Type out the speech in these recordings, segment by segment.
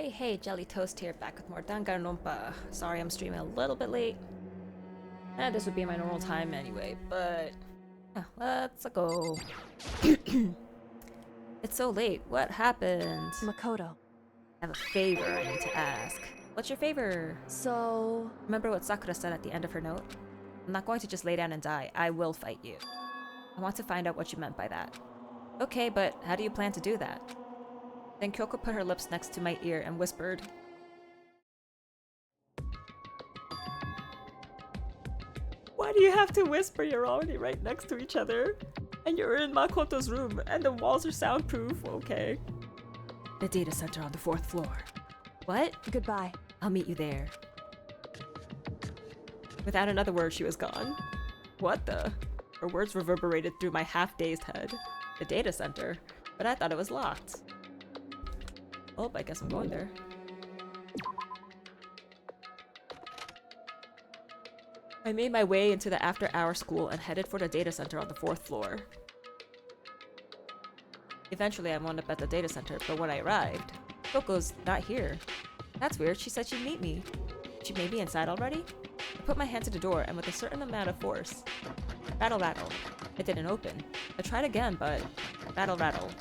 Hey, Jelly Toast here, back with more Danganronpa. Sorry I'm streaming a little bit late. This would be my normal time anyway, but... let's go. It's so late. What happened? Makoto. I have a favor I need to ask. What's your favor? So... Remember what Sakura said at the end of her note? I'm not going to just lay down and die. I will fight you. I want to find out what you meant by that. Okay, but how do you plan to do that? Then Kyoko put her lips next to my ear and whispered, "Why do you have to whisper? You're already right next to each other. And you're in Makoto's room, and the walls are soundproof, okay? The data center on the 4th floor. What? Goodbye. I'll meet you there." Without another word, she was gone. What the? Her words reverberated through my half-dazed head. The data center? But I thought it was locked. Oh, I guess I'm going there. I made my way into the after-hour school and headed for the data center on the 4th floor. Eventually, I wound up at the data center, but when I arrived, Kyoko's not here. That's weird, she said she'd meet me. She may be inside already? I put my hand to the door, and with a certain amount of force, rattle rattle. It didn't open. I tried again, but rattle rattle.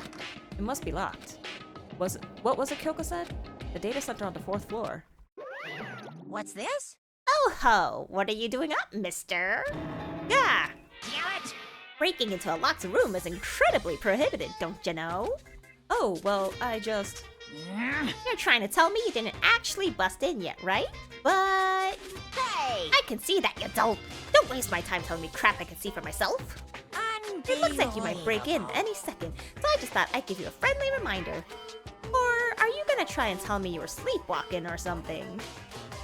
It must be locked. What was it Kyoko said? The data center on the 4th floor. What's this? Oh ho! What are you doing up, mister? Yeah! Damn it! Breaking into a locked room is incredibly prohibited, don't you know? Oh, well, I just... You're trying to tell me you didn't actually bust in yet, right? But... Hey! I can see that you don't! Don't waste my time telling me crap I can see for myself! It looks like you might break in any second, so I just thought I'd give you a friendly reminder. Or are you gonna try and tell me you were sleepwalking or something?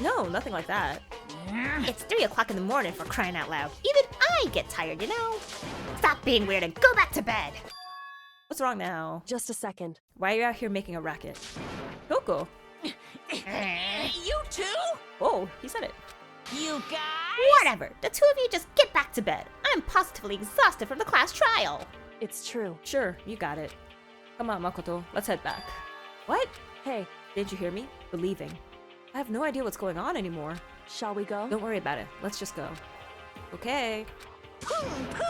No, nothing like that. It's 3 o'clock in the morning, for crying out loud. Even I get tired, you know? Stop being weird and go back to bed! What's wrong now? Just a second. Why are you out here making a racket? Kyoko! You too? Oh, he said it. You guys? Whatever. The two of you just get back to bed. I'm positively exhausted from the class trial. It's true. Sure, you got it. Come on, Makoto, let's head back. What? Hey, Did you hear me? We're leaving. I have no idea what's going on anymore. shall we go? Don't worry about it. Let's just go. Okay.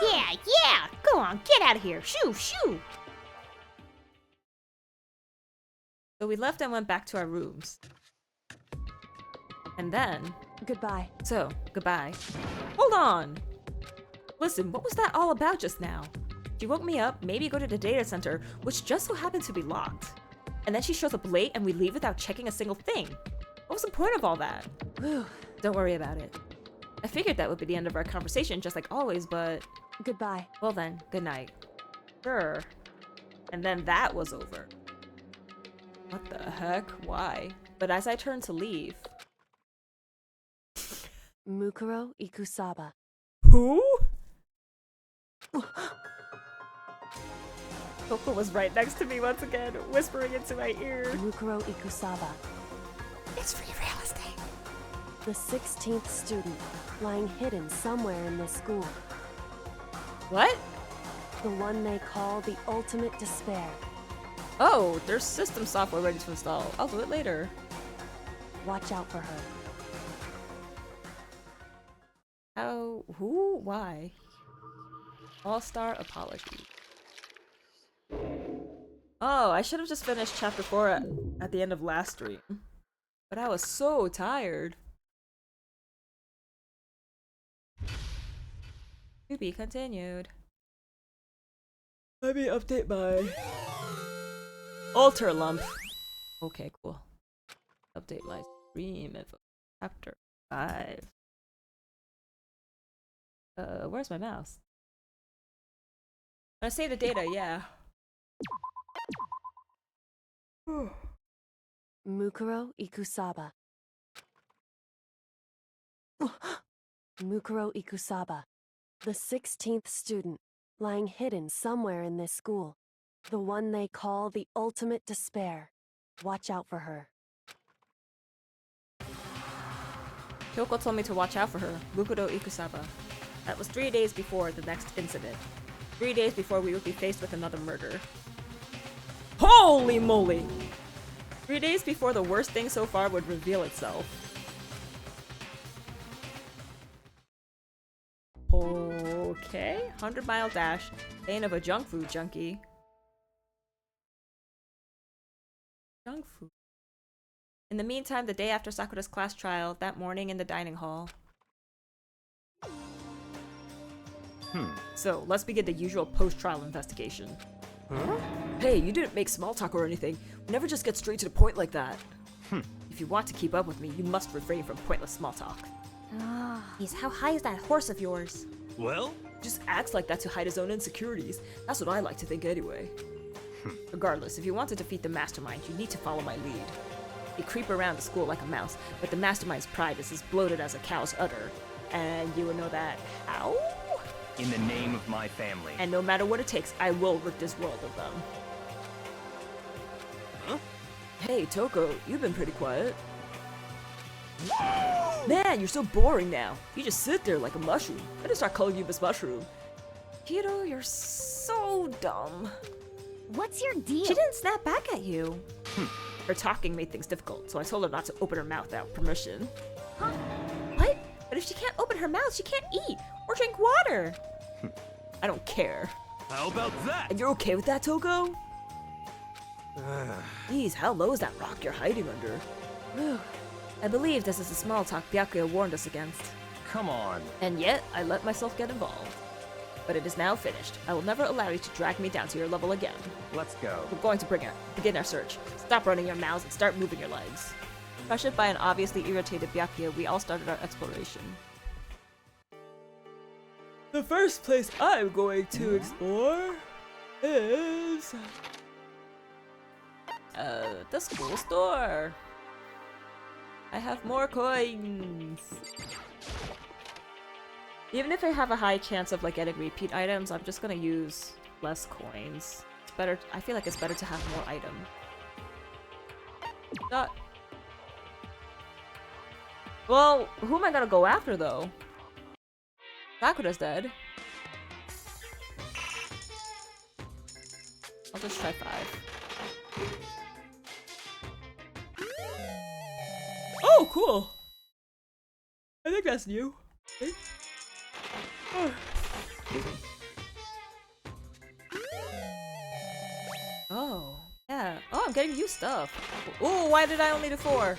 Yeah. Go on, get out of here. Shoo. So we left and went back to our rooms. And then... Goodbye. So, goodbye. Hold on! Listen, what was that all about just now? She woke me up, maybe go to the data center, which just so happened to be locked. And then she shows up late and we leave without checking a single thing. What was the point of all that? Whew. Don't worry about it. I figured that would be the end of our conversation, just like always, but... Goodbye. Well then, good night. Sure. And then that was over. What the heck? Why? But as I turned to leave... Mukuro Ikusaba. Who? Koko was right next to me once again, whispering into my ear. Mukuro Ikusaba. It's free real estate. The 16th student, lying hidden somewhere in this school. What? The one they call the ultimate despair. Oh, there's system software ready to install. I'll do it later. Watch out for her. How? Who? Why? All-star apology. Oh, I should have just finished chapter 4 at the end of last stream. But I was so tired. To be continued. Let me update my alter lump. Okay, cool. Update my stream info. Chapter 5. Where's my mouse? I save the data, yeah. Mukuro Ikusaba. Mukuro Ikusaba. The 16th student, lying hidden somewhere in this school. The one they call the ultimate despair. Watch out for her. Kyoko told me to watch out for her, Mukuro Ikusaba. That was 3 days before the next incident. 3 days before we would be faced with another murder. Holy moly! 3 days before the worst thing so far would reveal itself. Okay. 100-mile dash. Bane of a junk food junkie. Junk food. In the meantime, the day after Sakura's class trial, that morning in the dining hall. So, let's begin the usual post-trial investigation. Huh? Hey, you didn't make small talk or anything. We never just get straight to the point like that. If you want to keep up with me, you must refrain from pointless small talk. Jeez, how high is that horse of yours? Well? Just acts like that to hide his own insecurities. That's what I like to think anyway. Regardless, if you want to defeat the mastermind, you need to follow my lead. You creep around the school like a mouse, but the mastermind's pride is as bloated as a cow's udder. And you will know that how? In the name of my family. And no matter what it takes, I will rid this world of them. Huh? Hey, Toko, you've been pretty quiet. Man, you're so boring now. You just sit there like a mushroom. I just start calling you Miss Mushroom. Hiro, you're so dumb. What's your deal? She didn't snap back at you. Her talking made things difficult, so I told her not to open her mouth without permission. Huh? What? But if she can't open her mouth, she can't eat or drink water. I don't care. How about that? And you're okay with that, Toko? Jeez, how low is that rock you're hiding under? Whew. I believe this is the small talk Byakuya warned us against. Come on. And yet, I let myself get involved. But it is now finished. I will never allow you to drag me down to your level again. Let's go. We're going to begin our search. Stop running your mouths and start moving your legs. Pressured by an obviously irritated Byakuya, we all started our exploration. The first place I'm going to explore is... the school store. I have more coins. Even if I have a high chance of like getting repeat items, I'm just gonna use less coins. It's better. I feel like it's better to have more item. Well, who am I gonna go after though? Sakura's dead. I'll just try 5. Oh, cool! I think that's new. Okay. Oh, yeah. Oh, I'm getting new stuff. Oh, why did I only do 4?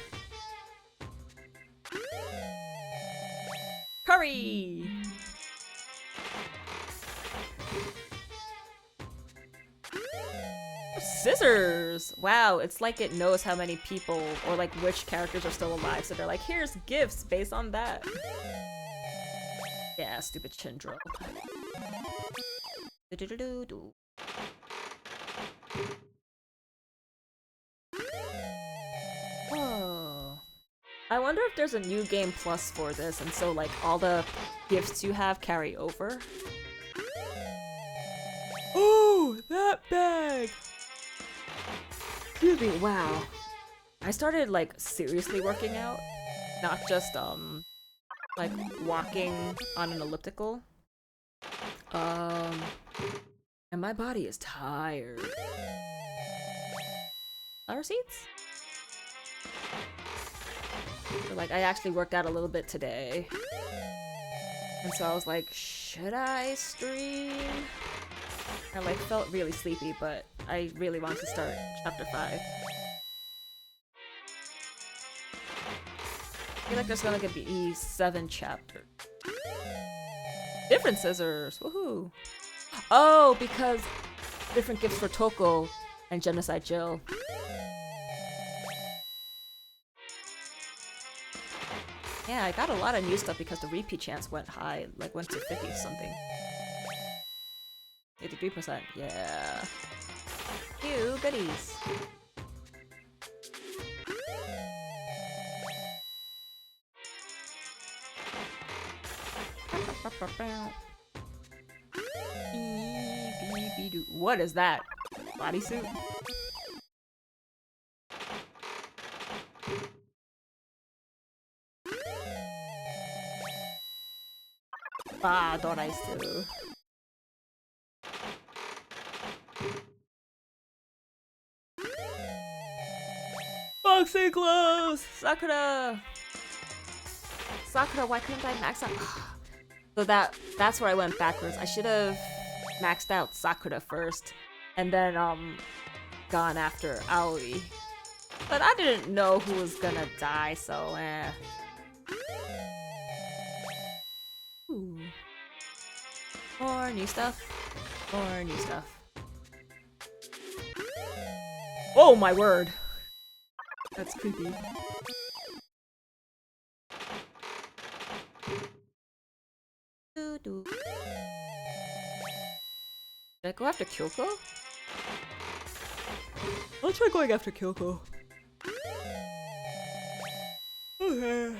Curry! Scissors! Wow, it's like it knows how many people or like which characters are still alive, so they're like, here's gifts based on that. Yeah, stupid Chindro. Do-do-do-do-do. Oh. I wonder if there's a new game plus for this, and so like all the gifts you have carry over. Oh, that bag! Excuse me, wow. I started like seriously working out, not just like walking on an elliptical. And my body is tired. Flower seeds? So, like, I actually worked out a little bit today. And so I was like, should I stream? I like felt really sleepy, but I really want to start chapter 5. I feel like there's gonna be 7 chapters. Different scissors! Woohoo! Oh, because different gifts for Toko and Genocide Jill. Yeah, I got a lot of new stuff because the repeat chance went high, like went to 50 something. 83%, yeah. Ew, goodies. What is that? Bodysuit? Ah, Doraisu. Boxing gloves! Sakura! Sakura, why couldn't I max out? So that's where I went backwards. I should have maxed out Sakura first, and then gone after Aoi. But I didn't know who was gonna die, so Ooh. More new stuff. More new stuff. Oh my word! That's creepy. Did I go after Kyoko? I'll try going after Kyoko. Okay.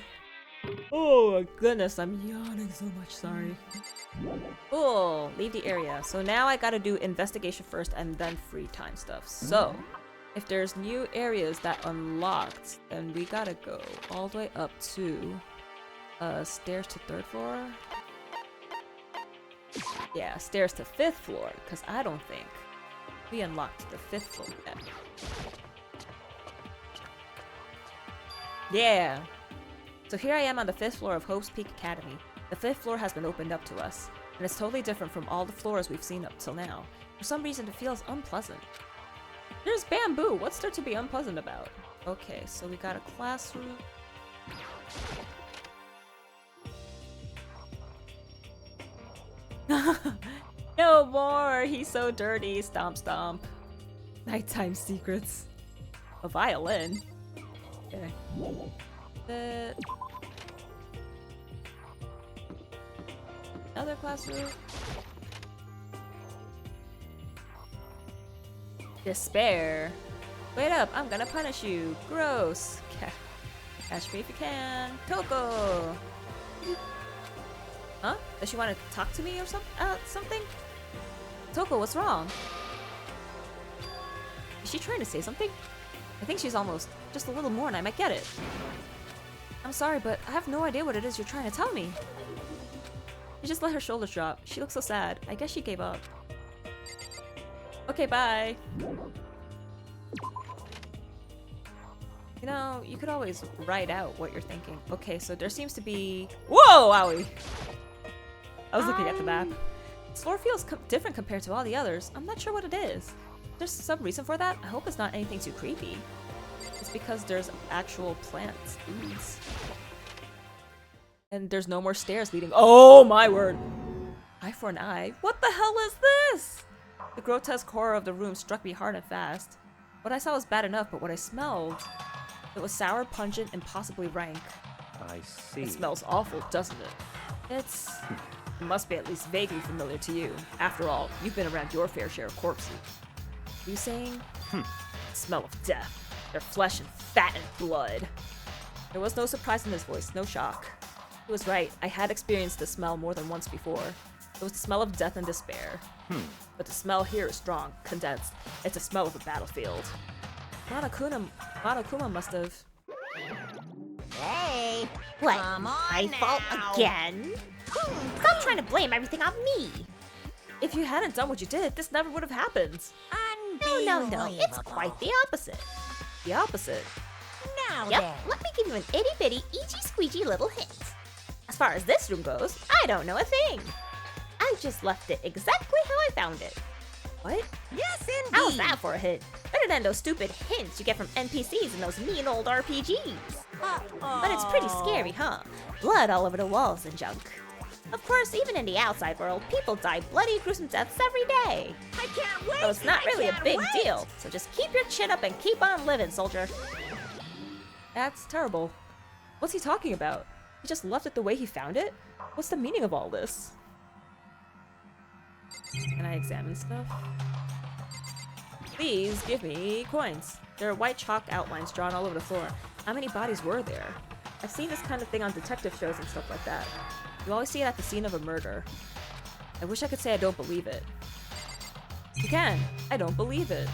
Oh my goodness, I'm yawning so much, sorry. Cool, leave the area. So now I gotta do investigation first and then free time stuff. So, if there's new areas that unlocked, then we gotta go all the way up to stairs to 3rd floor. Yeah, stairs to 5th floor, because I don't think we unlocked the 5th floor yet. Yeah! So here I am on the 5th floor of Hope's Peak Academy. The 5th floor has been opened up to us, and it's totally different from all the floors we've seen up till now. For some reason it feels unpleasant. There's bamboo! What's there to be unpleasant about? Okay, so we got a classroom. No more! He's so dirty! Stomp stomp. Nighttime secrets. A violin. Okay. Another classroom. Despair. Wait up, I'm gonna punish you. Gross. Catch me if you can. Toko! Huh? Does she want to talk to me or something? Toko, what's wrong? Is she trying to say something? I think she's almost just a little more and I might get it. I'm sorry, but I have no idea what it is you're trying to tell me. She just let her shoulders drop. She looks so sad. I guess she gave up. Okay, bye. You know, you could always write out what you're thinking. Okay, so there seems to be... Whoa, owie! I was looking at the map. This floor feels different compared to all the others. I'm not sure what it is. There's some reason for that? I hope it's not anything too creepy. It's because there's actual plants. Ooze. And there's no more stairs leading. Oh my word! Eye for an eye? What the hell is this? The grotesque horror of the room struck me hard and fast. What I saw was bad enough, but what I smelled... It was sour, pungent, and possibly rank. I see. It smells awful, doesn't it? It must be at least vaguely familiar to you. After all, you've been around your fair share of corpses. You saying? Smell of death. Their flesh and fat and blood. There was no surprise in his voice, no shock. He was right. I had experienced the smell more than once before. It was the smell of death and despair. But the smell here is strong, condensed. It's the smell of a battlefield. Monokuma must have... Hey! What? My fault again? Stop trying to blame everything on me! If you hadn't done what you did, this never would have happened. No, it's quite the opposite. The opposite? Yep, let me give you an itty-bitty, eechy-squeegee little hint. As far as this room goes, I don't know a thing. I just left it exactly how I found it. What? Yes, indeed! How's that for a hint? Better than those stupid hints you get from NPCs in those mean old RPGs. But it's pretty scary, huh? Blood all over the walls and junk. Of course, even in the outside world, people die bloody, gruesome deaths every day. I can't wait! So it's not really a big deal. So just keep your chin up and keep on living, soldier. That's terrible. What's he talking about? He just left it the way he found it? What's the meaning of all this? Can I examine stuff? Please give me coins. There are white chalk outlines drawn all over the floor. How many bodies were there? I've seen this kind of thing on detective shows and stuff like that. You always see it at the scene of a murder. I wish I could say I don't believe it. You can. I don't believe it.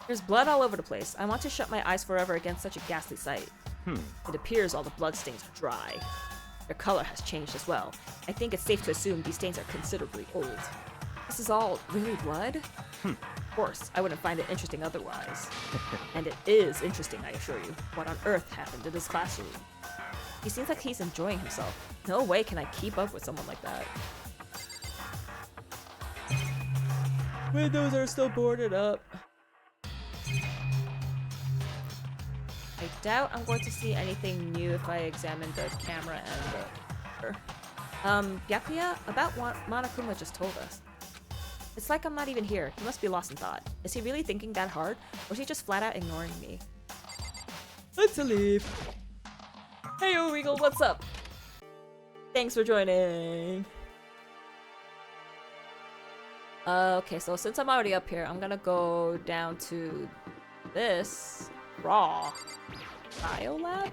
There's blood all over the place. I want to shut my eyes forever against such a ghastly sight. It appears all the blood stains are dry. Their color has changed as well. I think it's safe to assume these stains are considerably old. This is all really blood? Of course, I wouldn't find it interesting otherwise. And it is interesting, I assure you. What on earth happened in this classroom? He seems like he's enjoying himself. No way can I keep up with someone like that. Windows are still boarded up. I doubt I'm going to see anything new if I examine the camera and the... Byakuya, about what Monokuma just told us. It's like I'm not even here. He must be lost in thought. Is he really thinking that hard? Or is he just flat out ignoring me? Let's leave. Hey, Regal, what's up? Thanks for joining. Okay, so since I'm already up here, I'm gonna go down to this raw biolab?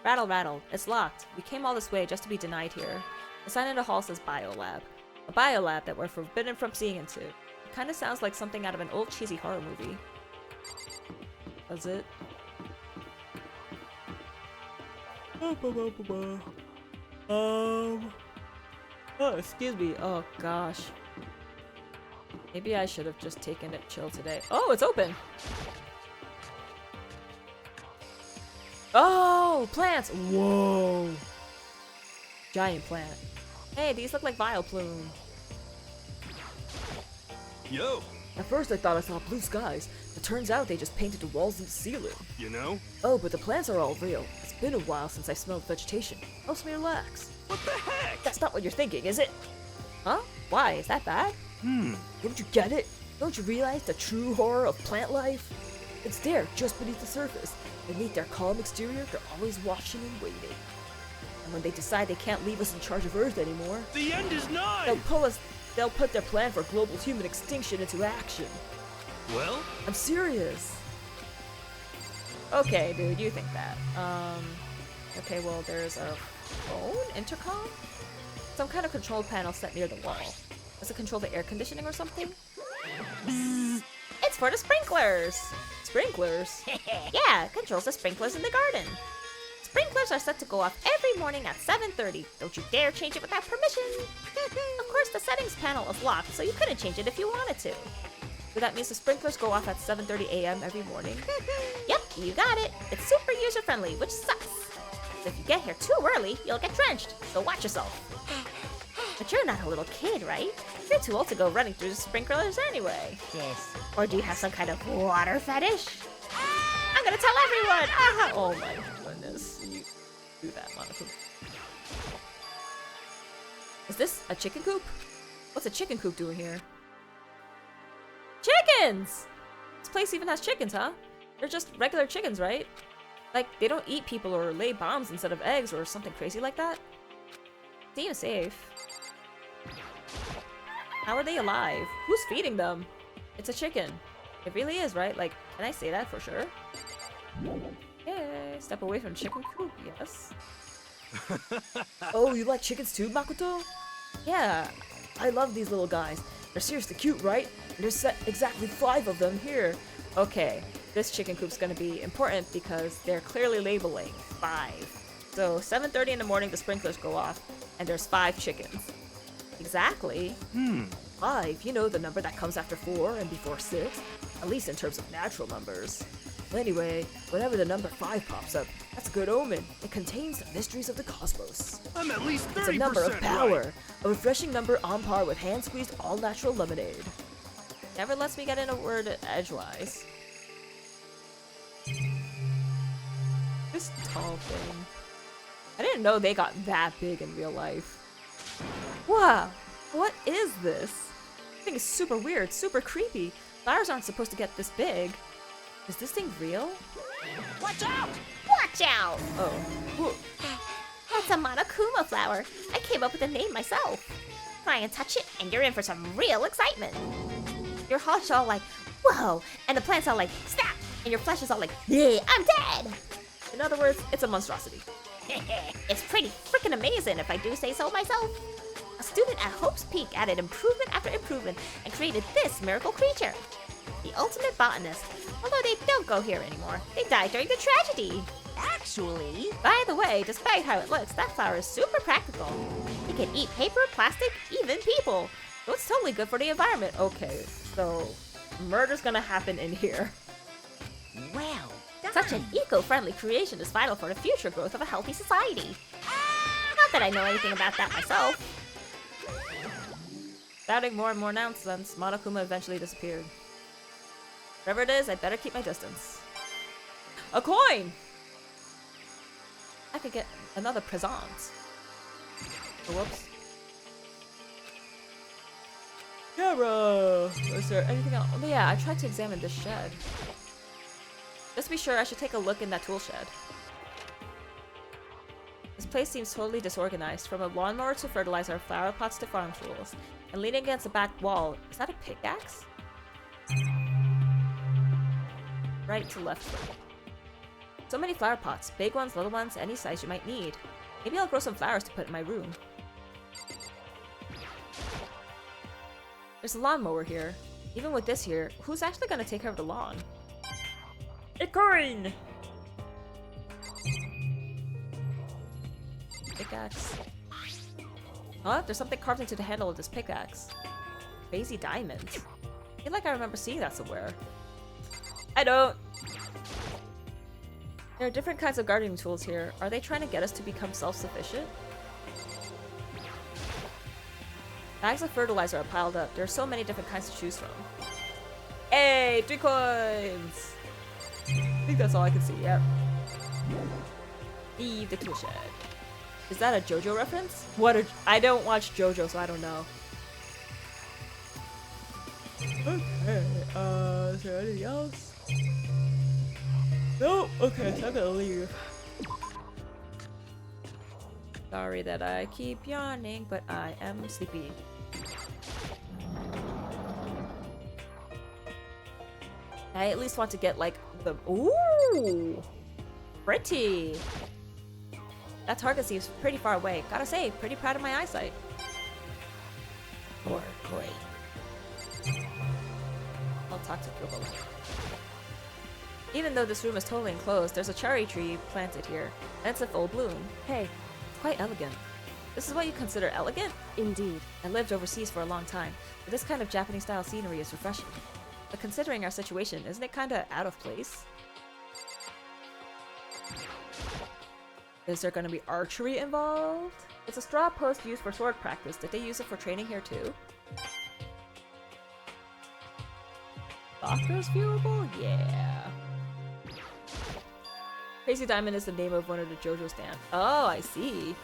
Rattle. It's locked. We came all this way just to be denied here. The sign in the hall says biolab. A biolab that we're forbidden from seeing into. It kind of sounds like something out of an old cheesy horror movie. Does it? Oh, excuse me. Oh, gosh. Maybe I should have just taken it chill today. Oh, it's open! Oh, plants! Whoa! Giant plant. Hey, these look like Vileplume. Yo, At first I thought I saw blue skies, but turns out they just painted the walls and the ceiling. you know? Oh, but the plants are all real. It's been a while since I smelled vegetation. Helps me relax. What the heck? That's not what you're thinking, is it? Huh? Why? Is that bad? Don't you get it? Don't you realize the true horror of plant life? It's there, just beneath the surface. Beneath their calm exterior, they're always watching and waiting. And when they decide they can't leave us in charge of Earth anymore, The end is nigh! they'll put their plan for global human extinction into action. Well, I'm serious. Okay, dude, you think that. Okay, well, there's a phone? Intercom? Some kind of control panel set near the wall. Does it control the air conditioning or something? Bzzz. It's for the sprinklers! Sprinklers? Yeah, controls the sprinklers in the garden. Sprinklers are set to go off every morning at 7:30. Don't you dare change it without permission. Of course, the settings panel is locked, so you couldn't change it if you wanted to. So that means the sprinklers go off at 7:30 a.m. every morning? Yep, you got it. It's super user-friendly, which sucks. If you get here too early, you'll get drenched, so watch yourself. But you're not a little kid, right? You're too old to go running through the sprinklers anyway. Yes. Or do you have some kind of water fetish? I'm gonna tell everyone! Oh my goodness. You do that, Monica. Is this a chicken coop? What's a chicken coop doing here? Chickens! This place even has chickens, huh? They're just regular chickens, right? Like, they don't eat people or lay bombs instead of eggs or something crazy like that? Seems safe. How are they alive? Who's feeding them? It's a chicken. It really is, right? Like, can I say that for sure? Yay, step away from chicken coop, yes. Oh, you like chickens too, Makoto? Yeah, I love these little guys. They're seriously cute, right? And there's exactly 5 of them here. Okay, this chicken coop's gonna be important because they're clearly labeling 5. So 7:30 in the morning, the sprinklers go off, and there's 5 chickens. Exactly. 5, you know, the number that comes after 4 and before 6, at least in terms of natural numbers. Well, anyway, whenever the number 5 pops up, that's a good omen. It contains the mysteries of the cosmos. I'm at least 30% It's a number of power, right. a refreshing number on par with hand-squeezed all-natural lemonade. Never lets me get in a word edgewise. This tall thing. I didn't know they got that big in real life. Wow, what is this? This thing is super weird, super creepy. Flowers aren't supposed to get this big. Is this thing real? Watch out! Watch out! Oh. Whoa. That's a Monokuma flower. I came up with the name myself. Try and touch it, and you're in for some real excitement. Your heart's all like, whoa, and the plant's all like, snap, and your flesh is all like, yeah, I'm dead. In other words, it's a monstrosity. It's pretty freaking amazing if I do say so myself. A student at Hope's Peak added improvement after improvement and created this miracle creature. The ultimate botanist. Although they don't go here anymore. They died during the tragedy. Actually. By the way, despite how it looks, that flower is super practical. It can eat paper, plastic, even people. So it's totally good for the environment. Okay, so murder's gonna happen in here. Well, such an eco-friendly creation is vital for the future growth of a healthy society. Not that I know anything about that myself. Shouting more and more nonsense, Monokuma eventually disappeared. Whatever it is, I better keep my distance. A coin! I could get another present. Oh, whoops. Camera! Was there anything else? Oh, yeah, I tried to examine this shed. Just to be sure, I should take a look in that tool shed. This place seems totally disorganized. From a lawnmower to fertilizer, flower pots to farm tools. And leaning against the back wall, is that a pickaxe? Right to left foot. So many flower pots. Big ones, little ones, any size you might need. Maybe I'll grow some flowers to put in my room. There's a lawnmower here. Even with this here, who's actually gonna take care of the lawn? A coin! Pickaxe. Huh? There's something carved into the handle of this pickaxe. Crazy diamond. I feel like I remember seeing that somewhere. I don't. There are different kinds of gardening tools here. Are they trying to get us to become self-sufficient? Bags of fertilizer are piled up. There are so many different kinds to choose from. Hey, 3 coins! I think that's all I can see, yep. Leave the tool shed. Is that a JoJo reference? I don't watch JoJo, so I don't know. Okay, is there anything else? Nope, okay, so I'm gonna leave. Sorry that I keep yawning, but I am sleepy. I at least want to get like the ooh, pretty. That target seems pretty far away. Gotta say, pretty proud of my eyesight. Or great. I'll talk to Kyoko later. Even though this room is totally enclosed, there's a cherry tree planted here, and it's in full bloom. Hey, it's quite elegant. This is what you consider elegant? Indeed. I lived overseas for a long time, but this kind of Japanese-style scenery is refreshing. But considering our situation, isn't it kinda out of place? Is there gonna be archery involved? It's a straw post used for sword practice. Did they use it for training here too? Doctor's viewable? Yeah. Crazy Diamond is the name of one of the JoJo stands. Oh, I see.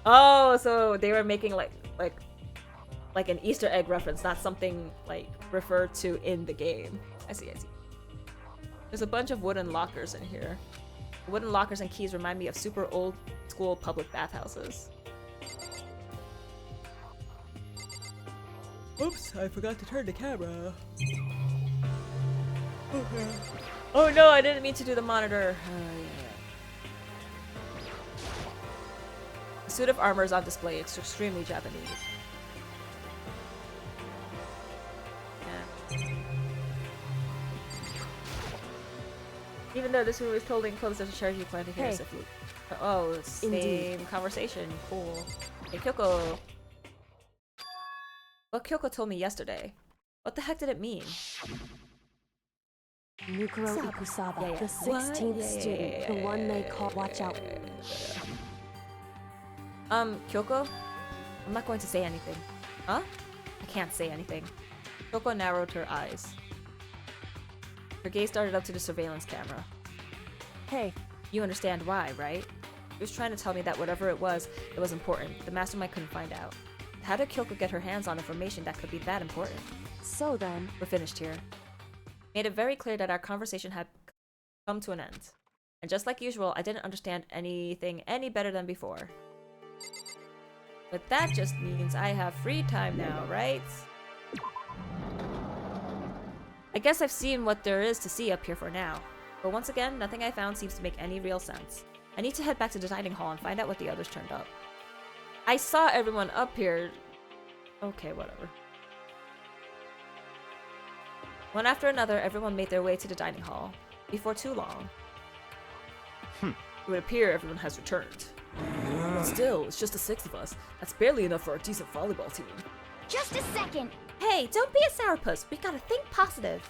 Oh, so they were making like an Easter egg reference, not something like referred to in the game. I see, I see. There's a bunch of wooden lockers in here. The wooden lockers and keys remind me of super old school public bathhouses. Oops, I forgot to turn the camera. Okay. Oh no, I didn't mean to do the monitor. The suit of armor is on display. It's extremely Japanese. Yeah. Even though this room is totally enclosed, there's a charity planted here. Hey. Oh, it's same Indeed. conversation. Cool. Hey, Kyoko. What Kyoko told me yesterday. What the heck did it mean? Nukuro Ikusaba, Yeah, yeah. the 16th What? student, the one they call. Watch out. Kyoko? I'm not going to say anything. Huh? I can't say anything. Kyoko narrowed her eyes. Her gaze darted up to the surveillance camera. Hey, You understand why, right? He was trying to tell me that whatever it was important. The mastermind couldn't find out. How did Kyoko get her hands on information that could be that important? so then, We're finished here. Made it very clear that our conversation had come to an end. And just like usual, I didn't understand anything any better than before. But that just means I have free time now, right? I guess I've seen what there is to see up here for now. But once again, nothing I found seems to make any real sense. I need to head back to the dining hall and find out what the others turned up. I saw everyone up here. Okay, whatever. One after another, everyone made their way to the dining hall. Before too long. It would appear everyone has returned. But still, it's just the 6 of us. That's barely enough for a decent volleyball team. Just a second. Hey, don't be a sourpuss. We gotta think positive.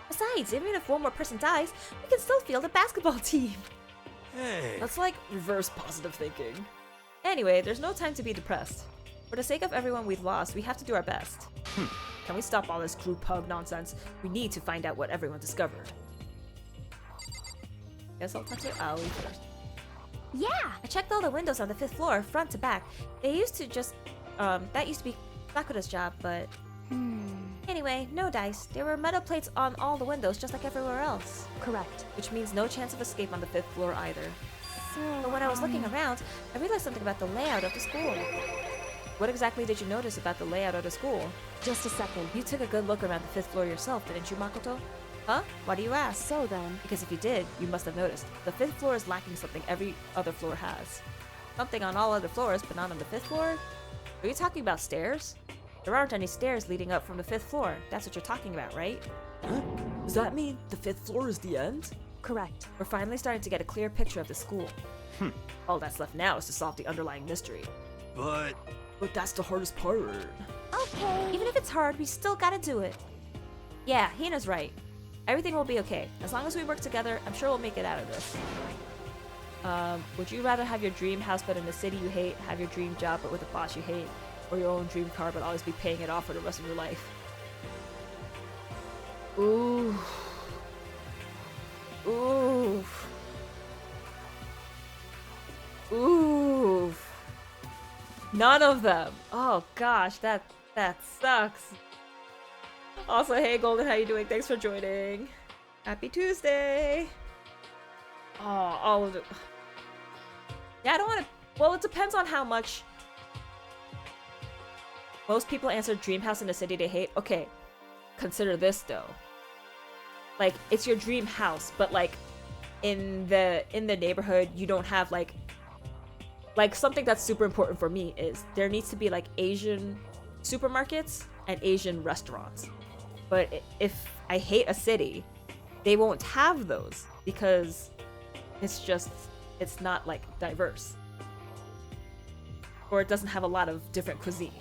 Besides, even if one more person dies, we can still field a basketball team. Hey. That's like reverse positive thinking. Anyway, there's no time to be depressed. For the sake of everyone we've lost, we have to do our best. Can we stop all this group hug nonsense? We need to find out what everyone discovered. Guess I'll talk to Aoi first. Yeah! I checked all the windows on the 5th floor, front to back. They used to just, that used to be Sakura's job, but... Anyway, no dice. There were metal plates on all the windows, just like everywhere else. Correct. Which means no chance of escape on the 5th floor either. So, But when I was looking around, I realized something about the layout of the school. What exactly did you notice about the layout of the school? just a second. You took a good look around the 5th floor yourself, didn't you, Makoto? Huh? Why do you ask? So then, Because if you did, you must have noticed. The 5th floor is lacking something every other floor has. Something on all other floors, but not on the 5th floor? Are you talking about stairs? There aren't any stairs leading up from the 5th floor. That's what you're talking about, right? Huh? Does that mean the 5th floor is the end? correct. We're finally starting to get a clear picture of the school. All that's left now is to solve the underlying mystery. But But that's the hardest part. Okay. Even if it's hard, we still gotta do it. Yeah, Hina's right. Everything will be okay. As long as we work together, I'm sure we'll make it out of this. Would you rather have your dream house but in a city you hate, have your dream job but with a boss you hate, or your own dream car but always be paying it off for the rest of your life? Ooh. Ooh. Ooh. None of them. Oh gosh, that sucks. Also, hey Golden, how you doing? Thanks for joining. Happy Tuesday. Oh, all of it. Yeah, I don't want to. Well, it depends on how much. Most people answer dream house in a city they hate. Okay, consider this though. Like, it's your dream house, but like, in the neighborhood, you don't have like something that's super important for me is there needs to be like Asian supermarkets and Asian restaurants. But if I hate a city, they won't have those because it's not like diverse. Or it doesn't have a lot of different cuisine.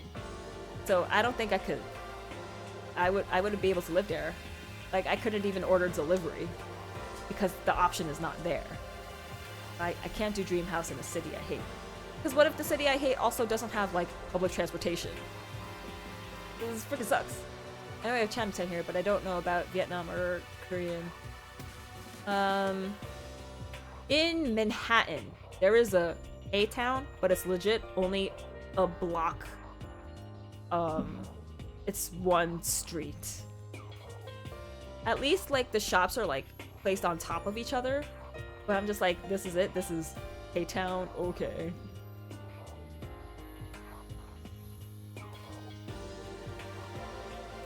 So I don't think I wouldn't be able to live there. Like, I couldn't even order delivery because the option is not there. I can't do dream house in a city I hate. Because what if the city I hate also doesn't have like public transportation? This freaking sucks. I know I have Chinatown here, but I don't know about Vietnam or Korean. In Manhattan, there is a A-town, but it's legit only a block. It's one street. At least like the shops are like placed on top of each other. But I'm just like, this is it. This is A-town. Okay.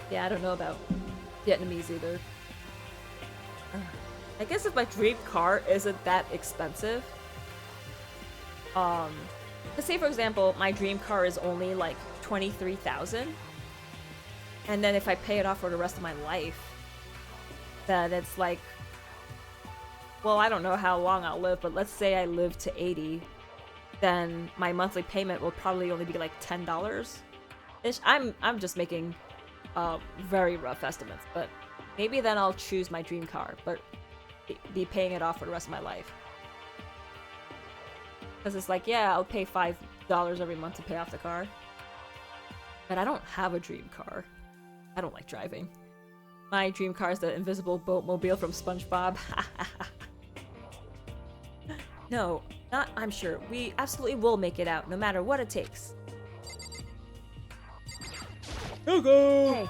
Yeah, I don't know about Vietnamese either. I guess if my dream car isn't that expensive, let's say for example, my dream car is only like 23,000, and then if I pay it off for the rest of my life, then it's like, well, I don't know how long I'll live, but let's say I live to 80, then my monthly payment will probably only be like $10-ish. I'm just making very rough estimates, but maybe then I'll choose my dream car, but be paying it off for the rest of my life. Because it's like, yeah, I'll pay $5 every month to pay off the car. But I don't have a dream car. I don't like driving. My dream car is the invisible boatmobile from SpongeBob. No, not I'm sure. We absolutely will make it out, no matter what it takes. go. Hey,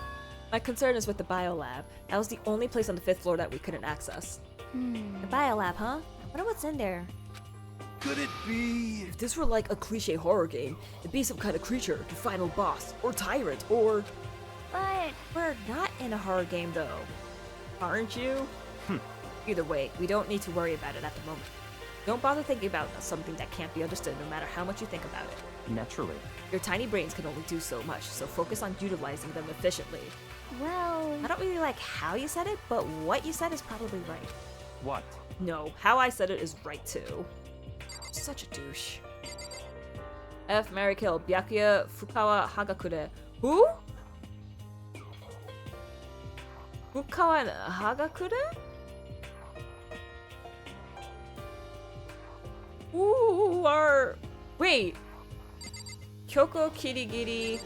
my concern is with the biolab. That was the only place on the 5th floor that we couldn't access. The biolab, huh? I wonder what's in there. Could it be? If this were like a cliche horror game, it'd be some kind of creature, the final boss, or tyrant, or... But We're not in a horror game, though. Aren't you? Either way, we don't need to worry about it at the moment. Don't bother thinking about something that can't be understood no matter how much you think about it. Naturally. Your tiny brains can only do so much, so focus on utilizing them efficiently. well, I don't really like how you said it, but what you said is probably right. What? No, how I said it is right too. Such a douche. F. Mary Kill. Byakuya Fukawa Hagakure. Who? Fukawa and Hagakure? Who are... Wait. Kyoko Kirigiri,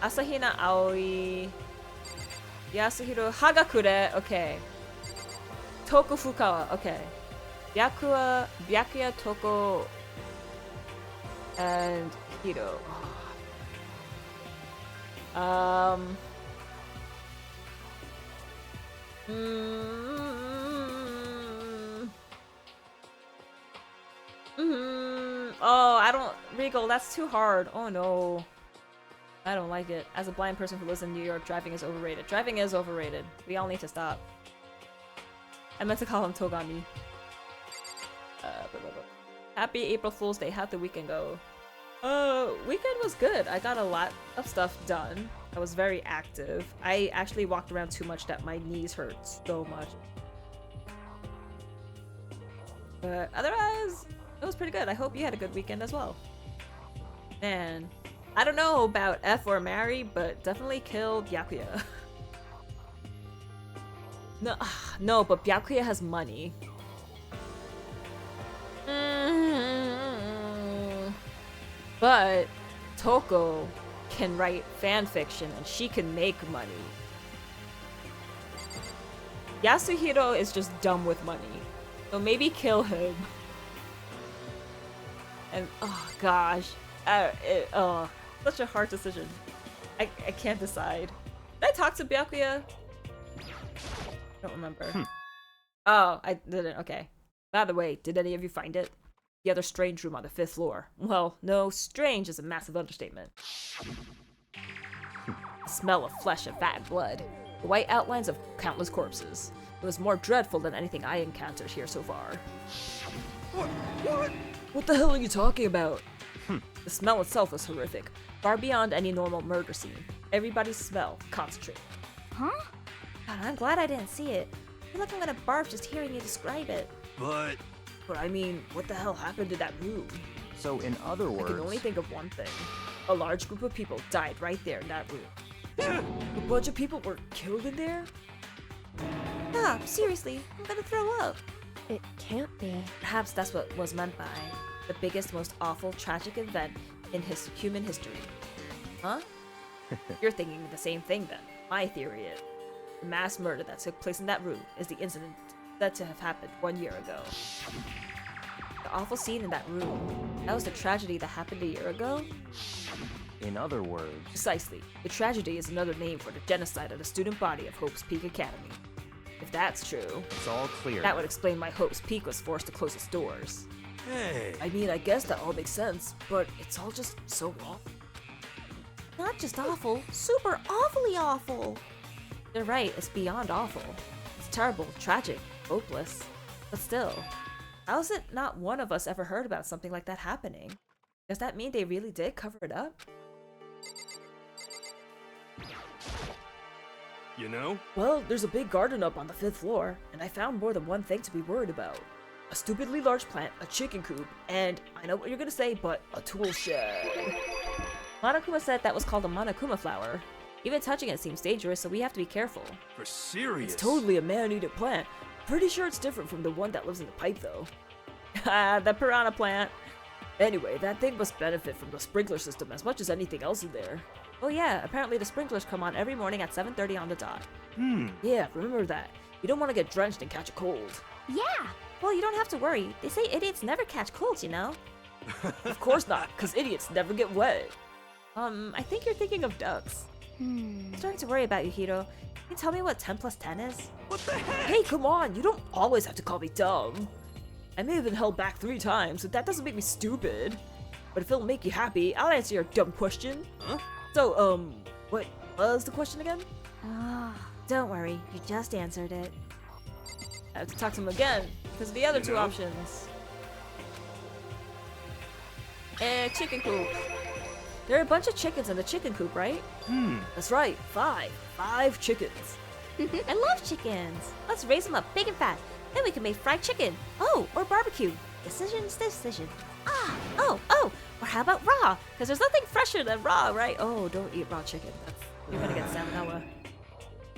Asahina Aoi, Yasuhiro Hagakure, okay. Toko Fukawa, okay. Byakuya Toko and Hiro. Oh, I don't... Regal, that's too hard. Oh no. I don't like it. As a blind person who lives in New York, driving is overrated. Driving is overrated. We all need to stop. I meant to call him Togami. Happy April Fool's Day. How'd the weekend go? Weekend was good. I got a lot of stuff done. I was very active. I actually walked around too much that my knees hurt so much. But otherwise, it was pretty good. I hope you had a good weekend as well. Man, I don't know about F or marry, but definitely kill Byakuya. No, but Byakuya has money. But Toko can write fan fiction and she can make money. Yasuhiro is just dumb with money. So maybe kill him. And oh gosh. Such a hard decision. I can't decide. Did I talk to Byakuya? I don't remember. Oh, I didn't. Okay. By the way, did any of you find it? The other strange room on the 5th floor. Well, no, strange is a massive understatement. The smell of flesh and fat and blood. The white outlines of countless corpses. It was more dreadful than anything I encountered here so far. What? What the hell are you talking about? The smell itself was horrific, far beyond any normal murder scene. Everybody's smell concentrated. Huh? God, I'm glad I didn't see it. I feel like I'm gonna barf just hearing you describe it. But I mean, what the hell happened to that room? So in other words... I can only think of one thing. A large group of people died right there in that room. A bunch of people were killed in there? Stop, seriously, I'm gonna throw up. It can't be. Perhaps that's what was meant by the biggest, most awful, tragic event in human history. Huh? You're thinking the same thing then. My theory is, the mass murder that took place in that room is the incident said to have happened 1 year ago. The awful scene in that room, that was the tragedy that happened a year ago? In other words... Precisely. The tragedy is another name for the genocide of the student body of Hope's Peak Academy. If that's true, It's all clear. that would explain why Hope's Peak was forced to close its doors. hey, I mean, I guess that all makes sense, but it's all just so awful. Not just awful, super awfully awful. They're right, it's beyond awful. It's terrible, tragic, hopeless. But still, how is it not one of us ever heard about something like that happening? Does that mean they really did cover it up? you know? Well, there's a big garden up on the 5th floor, and I found more than one thing to be worried about. A stupidly large plant, a chicken coop, and I know what you're gonna say, but a tool shed. Monokuma said that was called a Monokuma flower. Even touching it seems dangerous, so we have to be careful. For serious? It's totally a man-eating plant. Pretty sure it's different from the one that lives in the pipe, though. Ah, the piranha plant. Anyway, that thing must benefit from the sprinkler system as much as anything else in there. Oh yeah, apparently the sprinklers come on every morning at 7:30 on the dot. Yeah, remember that. You don't want to get drenched and catch a cold. Yeah, well, you don't have to worry. They say idiots never catch colds, you know? Of course not, because idiots never get wet. I think you're thinking of ducks. I'm starting to worry about you, Hiro. Can you tell me what 10 plus 10 is? What the heck? Hey, come on, you don't always have to call me dumb. I may have been held back 3 times, but that doesn't make me stupid. But if it'll make you happy, I'll answer your dumb question. Huh? So, what was the question again? Ah, don't worry, you just answered it. I have to talk to him again, because of the other You 2 know? options. Chicken coop. There are a bunch of chickens in the chicken coop, right? That's right, 5. 5 chickens. I love chickens. Let's raise them up big and fat. Then we can make fried chicken. Oh, or barbecue. Decision's decision. Oh, or how about raw? Because there's nothing fresher than raw, right? Oh, don't eat raw chicken. You're gonna get salmonella.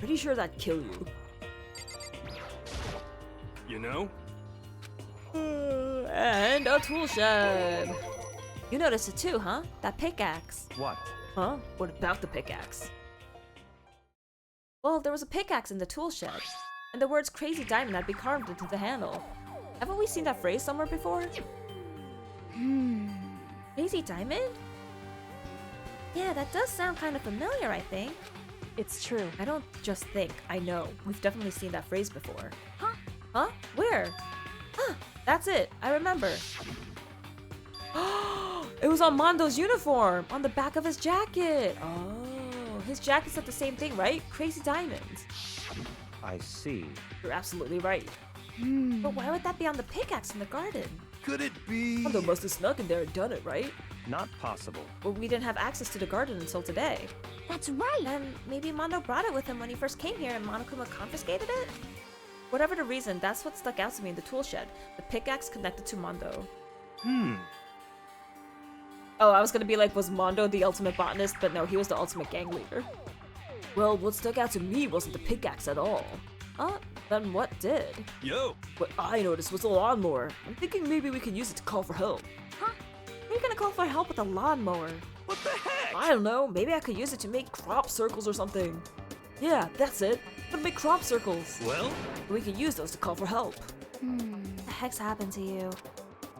Pretty sure that'd kill you. You know? And a tool shed. You noticed it too, huh? That pickaxe. What? Huh? What about the pickaxe? Well, there was a pickaxe in the tool shed, and the words Crazy Diamond had been carved into the handle. Haven't we seen that phrase somewhere before? Crazy Diamond? Yeah, that does sound kind of familiar, I think. It's true. I don't just think, I know. We've definitely seen that phrase before. Huh? Huh? Where? Huh, that's it. I remember. It was on Mondo's uniform, on the back of his jacket. Oh, his jacket said the same thing, right? Crazy Diamonds. I see. You're absolutely right. But why would that be on the pickaxe in the garden? Could it be? Mondo must have snuck in there and done it, right? Not possible. Well, we didn't have access to the garden until today. That's right. And maybe Mondo brought it with him when he first came here and Monokuma confiscated it? Whatever the reason, that's what stuck out to me in the tool shed. The pickaxe connected to Mondo. Oh, I was gonna be like, was Mondo the ultimate botanist? But no, he was the ultimate gang leader. Well, what stuck out to me wasn't the pickaxe at all. Then what did? Yo! What I noticed was a lawnmower. I'm thinking maybe we can use it to call for help. Huh? How are you gonna call for help with a lawnmower? What the heck? I don't know, maybe I could use it to make crop circles or something. Yeah, that's it. To make crop circles. Well? We can use those to call for help. What the heck's happened to you?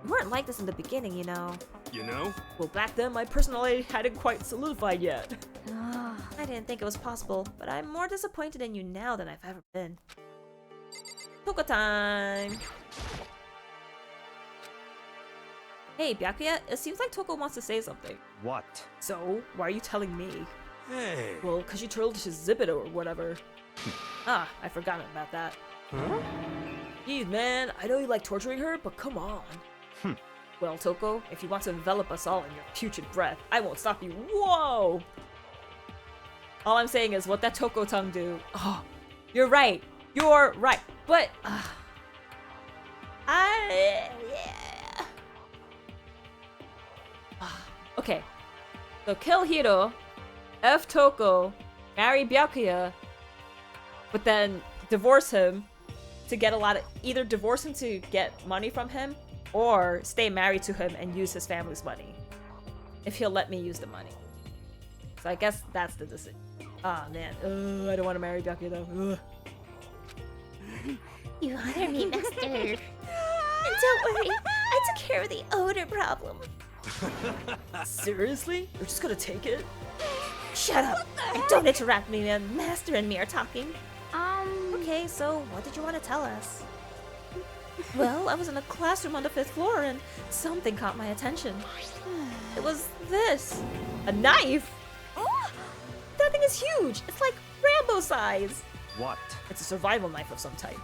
You weren't like this in the beginning, you know. You know? Well, back then, my personality hadn't quite solidified yet. I didn't think it was possible, but I'm more disappointed in you now than I've ever been. Toko time! Hey, Byakuya, it seems like Toko wants to say something. What? So, why are you telling me? Hey! Well, cause you told us to zip it or whatever. I forgot about that. Huh? Geez, man, I know you like torturing her, but come on. Well, Toko, if you want to envelop us all in your putrid breath, I won't stop you. Whoa! All I'm saying is, what that Toko tongue do? Oh, you're right. You're right. But, okay. So kill Hiro, F Toko, marry Byakuya, but then divorce him to get a lot of, either divorce him to get money from him, or stay married to him and use his family's money. If he'll let me use the money. So I guess that's the decision. Ah, man. I don't want to marry Byakuya though. You honor me, master. And don't worry, I took care of the odor problem. Seriously? You're just gonna take it? Shut up! And don't interrupt me when Master and me are talking. Okay, so what did you want to tell us? Well, I was in a classroom on the 5th floor and something caught my attention. It was this. A knife? That thing is huge. It's like Rambo size. What? It's a survival knife of some type.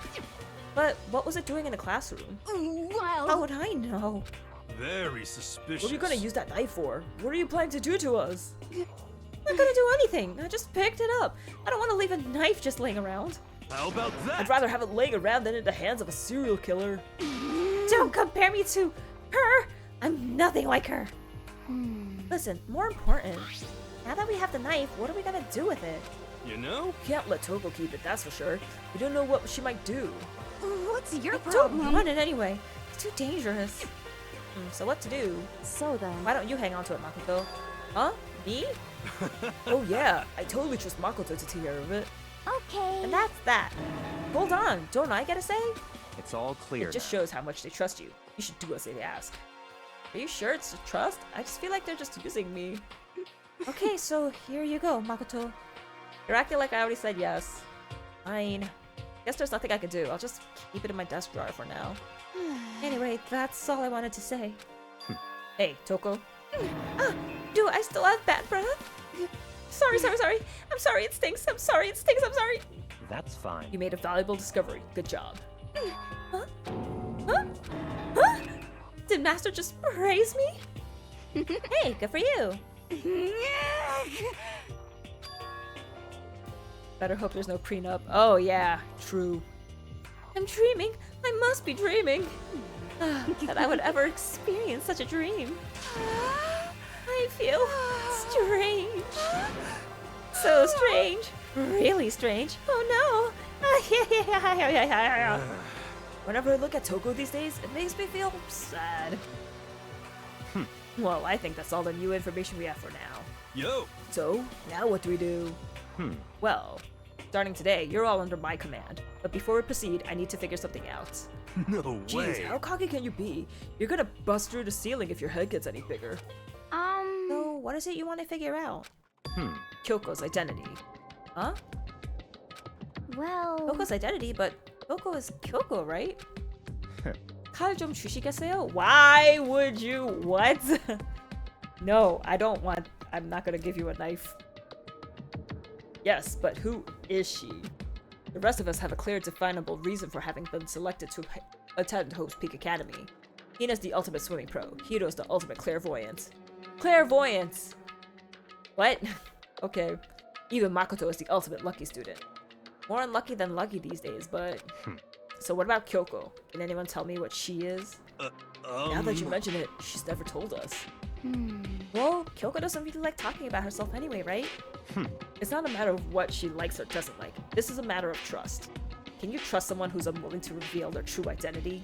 But what was it doing in the classroom? How would I know? Very suspicious. What are you gonna use that knife for? What are you planning to do to us? I'm not gonna do anything. I just picked it up. I don't want to leave a knife just laying around. How about that? I'd rather have it laying around than in the hands of a serial killer. Don't compare me to her! I'm nothing like her. Listen, more important. Now that we have the knife, what are we gonna do with it? You know? Can't let Toko keep it, that's for sure. We don't know what she might do. What's your Don't run it anyway. It's too dangerous. So what to do? So then, Why don't you hang on to it, Makoto? Huh? Me? Oh yeah, I totally trust Makoto to take care of it. Okay. And that's that. Hold on, don't I get a say? It's all clear. It just shows how much they trust you. You should do as they ask. Are you sure it's a trust? I just feel like they're just using me. Okay, so here you go, Makoto. You're acting like I already said yes. Fine. Guess there's nothing I can do. I'll just keep it in my desk drawer for now. Anyway, that's all I wanted to say. Hey, Toko. Do I still have bad breath? Sorry. I'm sorry, it stinks. I'm sorry. That's fine. You made a valuable discovery. Good job. Huh? Did Master just praise me? Hey, good for you. Better hope there's no prenup. Oh yeah, true. I'm dreaming. I must be dreaming. That I would ever experience such a dream. I feel strange. So strange. Really strange. Oh no! Whenever I look at Toko these days, it makes me feel sad. Well, I think that's all the new information we have for now. Yo! So, now what do we do? Well, starting today, you're all under my command. But before we proceed, I need to figure something out. No Jeez, way! how cocky can you be? You're gonna bust through the ceiling if your head gets any bigger. So, what is it you want to figure out? Kyoko's identity. Huh? Well... Kyoko's identity, but Kyoko is Kyoko, right? 칼 좀 주시겠어요? Why would you? What? No, I don't want... I'm not gonna give you a knife. Yes, but who is she? The rest of us have a clear, definable reason for having been selected to attend Hope's Peak Academy. Hina's the ultimate swimming pro. Hiro's the ultimate clairvoyant. Clairvoyance! What? Okay. Even Makoto is the ultimate lucky student. More unlucky than lucky these days, but... So what about Kyoko? Can anyone tell me what she is? Now that you mention it, she's never told us. Well, Kyoko doesn't really like talking about herself anyway, right? It's not a matter of what she likes or doesn't like. This is a matter of trust. Can you trust someone who's unwilling to reveal their true identity?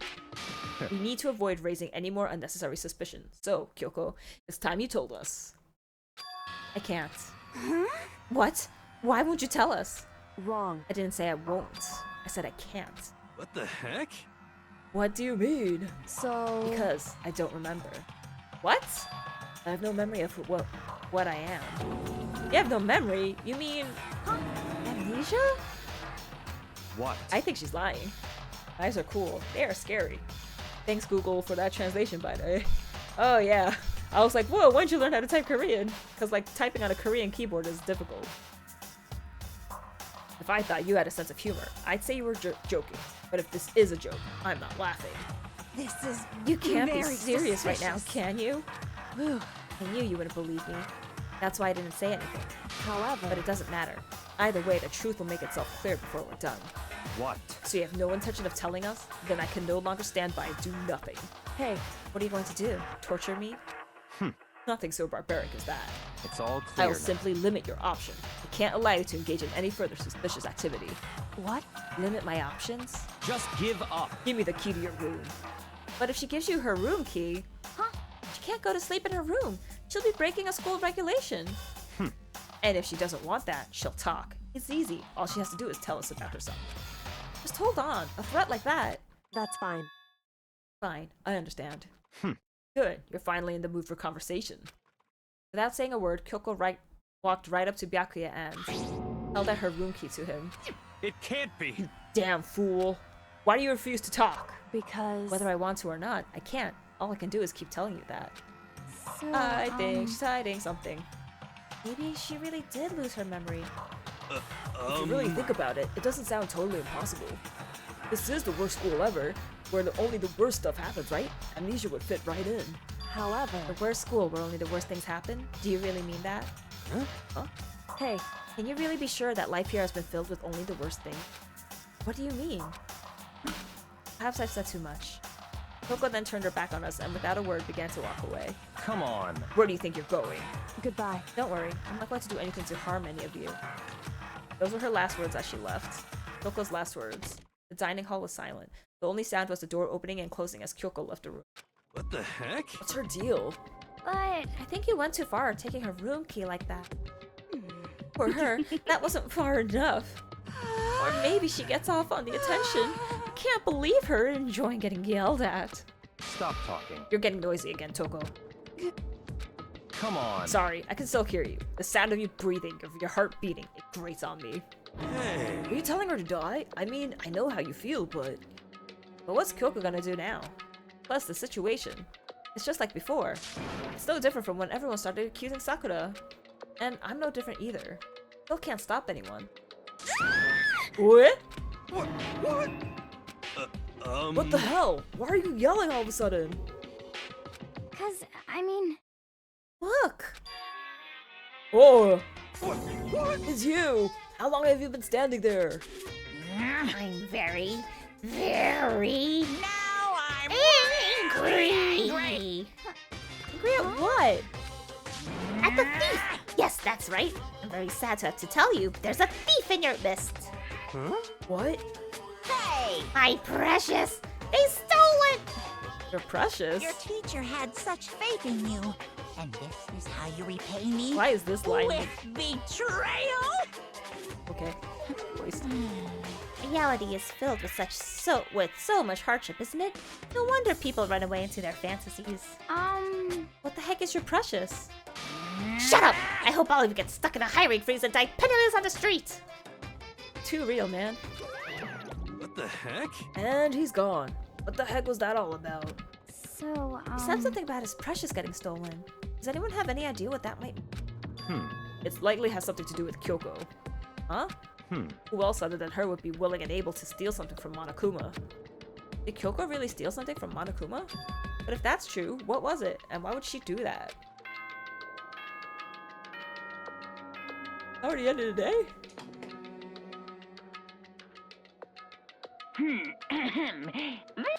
We need to avoid raising any more unnecessary suspicion. So, Kyoko, it's time you told us. I can't. What? Why won't you tell us? Wrong. I didn't say I won't. I said I can't. What the heck? What do you mean? So... Because I don't remember. What? I have no memory of what I am. You have no memory? You mean... amnesia? What? I think she's lying. Eyes are cool. They are scary. Thanks, Google, for that translation, by the way. Oh, yeah. I was like, whoa, when'd you learn how to type Korean? Because, like, typing on a Korean keyboard is difficult. If I thought you had a sense of humor, I'd say you were joking. But if this is a joke, I'm not laughing. This is You can't be very serious right now, suspicious. can you? I knew you wouldn't believe me. That's why I didn't say anything. However... But it doesn't matter. Either way, the truth will make itself clear before we're done. What? So you have no intention of telling us? Then I can no longer stand by and do nothing. Hey, What are you going to do? Torture me? Nothing so barbaric as that. It's all I clear will now. simply limit your option. I can't allow you to engage in any further suspicious activity. what? Limit my options? Just give up. Give me the key to your room. But if she gives you her room key, she can't go to sleep in her room. She'll be breaking a school regulation. And if she doesn't want that, she'll talk. It's easy. All she has to do is tell us about herself. Just hold on. A threat like that. That's fine. Fine, I understand. Good, you're finally in the mood for conversation. Without saying a word, Kyoko walked right up to Byakuya and held out her room key to him. It can't be. Damn fool! Why do you refuse to talk? Because... Whether I want to or not, I can't. All I can do is keep telling you that. So, I think she's hiding something. Maybe she really did lose her memory. If you really think about it, it doesn't sound totally impossible. This is the worst school ever, where only the worst stuff happens, right? Amnesia would fit right in. However... The worst school where only the worst things happen? Do you really mean that? Huh? Hey, Can you really be sure that life here has been filled with only the worst things? What do you mean? Perhaps I've said too much. Kyoko then turned her back on us and without a word began to walk away. Come on. Where do you think you're going? goodbye. Don't worry, I'm not going to do anything to harm any of you. Those were her last words as she left. Kyoko's last words. The dining hall was silent. The only sound was the door opening and closing as Kyoko left the room. What the heck? What's her deal? but I think you went too far taking her room key like that. For her, that wasn't far enough. Or maybe she gets off on the attention. I can't believe her enjoying getting yelled at. Stop talking. You're getting noisy again, Toko. Come on. Sorry, I can still hear you. The sound of you breathing, of your heart beating, it grates on me. Hey, Are you telling her to die? I mean, I know how you feel, but what's Kyoko gonna do now? Plus, the situation. It's just like before. It's no different from when everyone started accusing Sakura. And I'm no different either. Still can't stop anyone. What? what? What the hell? Why are you yelling all of a sudden? because I mean, Look! Oh, What? it's you! How long have you been standing there? I'm very now I'm angry. Angry at what? At the thief. Yes, That's right. I'm very sad to have to tell you, there's a thief in your midst. Huh? What? Hey! My precious! They stole it! You're precious. Your teacher had such faith in you. And this is how you repay me? Why is this line? With betrayal? Okay. Waste. Reality is filled with so much hardship, isn't it? No wonder people run away into their fantasies. What the heck is your precious? Shut up! I hope all of you get stuck in a hiring freeze and die penniless on the street! Too real, man. What the heck? And he's gone. What the heck was that all about? So, He said something about his precious getting stolen. Does anyone have any idea what that might be? It likely has something to do with Kyoko. Huh? Who else other than her would be willing and able to steal something from Monokuma? Did Kyoko really steal something from Monokuma? But if that's true, what was it? And why would she do that? Already ended the day?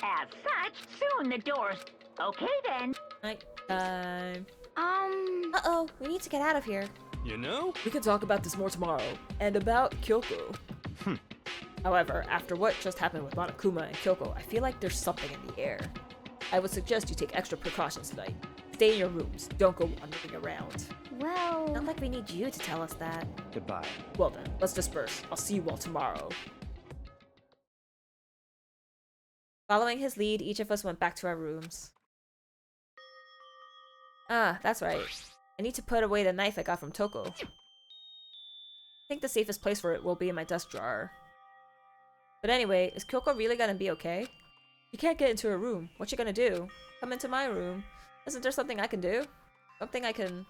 As such, soon the doors. Okay then. Night time. Uh-oh, we need to get out of here. You know? We can talk about this more tomorrow. And about Kyoko. However, after what just happened with Monokuma and Kyoko, I feel like there's something in the air. I would suggest you take extra precautions tonight. Stay in your rooms. Don't go wandering around. well, Not like we need you to tell us that. Goodbye. Well then, let's disperse. I'll see you all tomorrow. Following his lead, each of us went back to our rooms. Ah, that's right. I need to put away the knife I got from Toko. I think the safest place for it will be in my desk drawer. But anyway, is Kyoko really gonna be okay? You can't get into her room. What you gonna do? Come into my room. Isn't there something I can do? Something I can...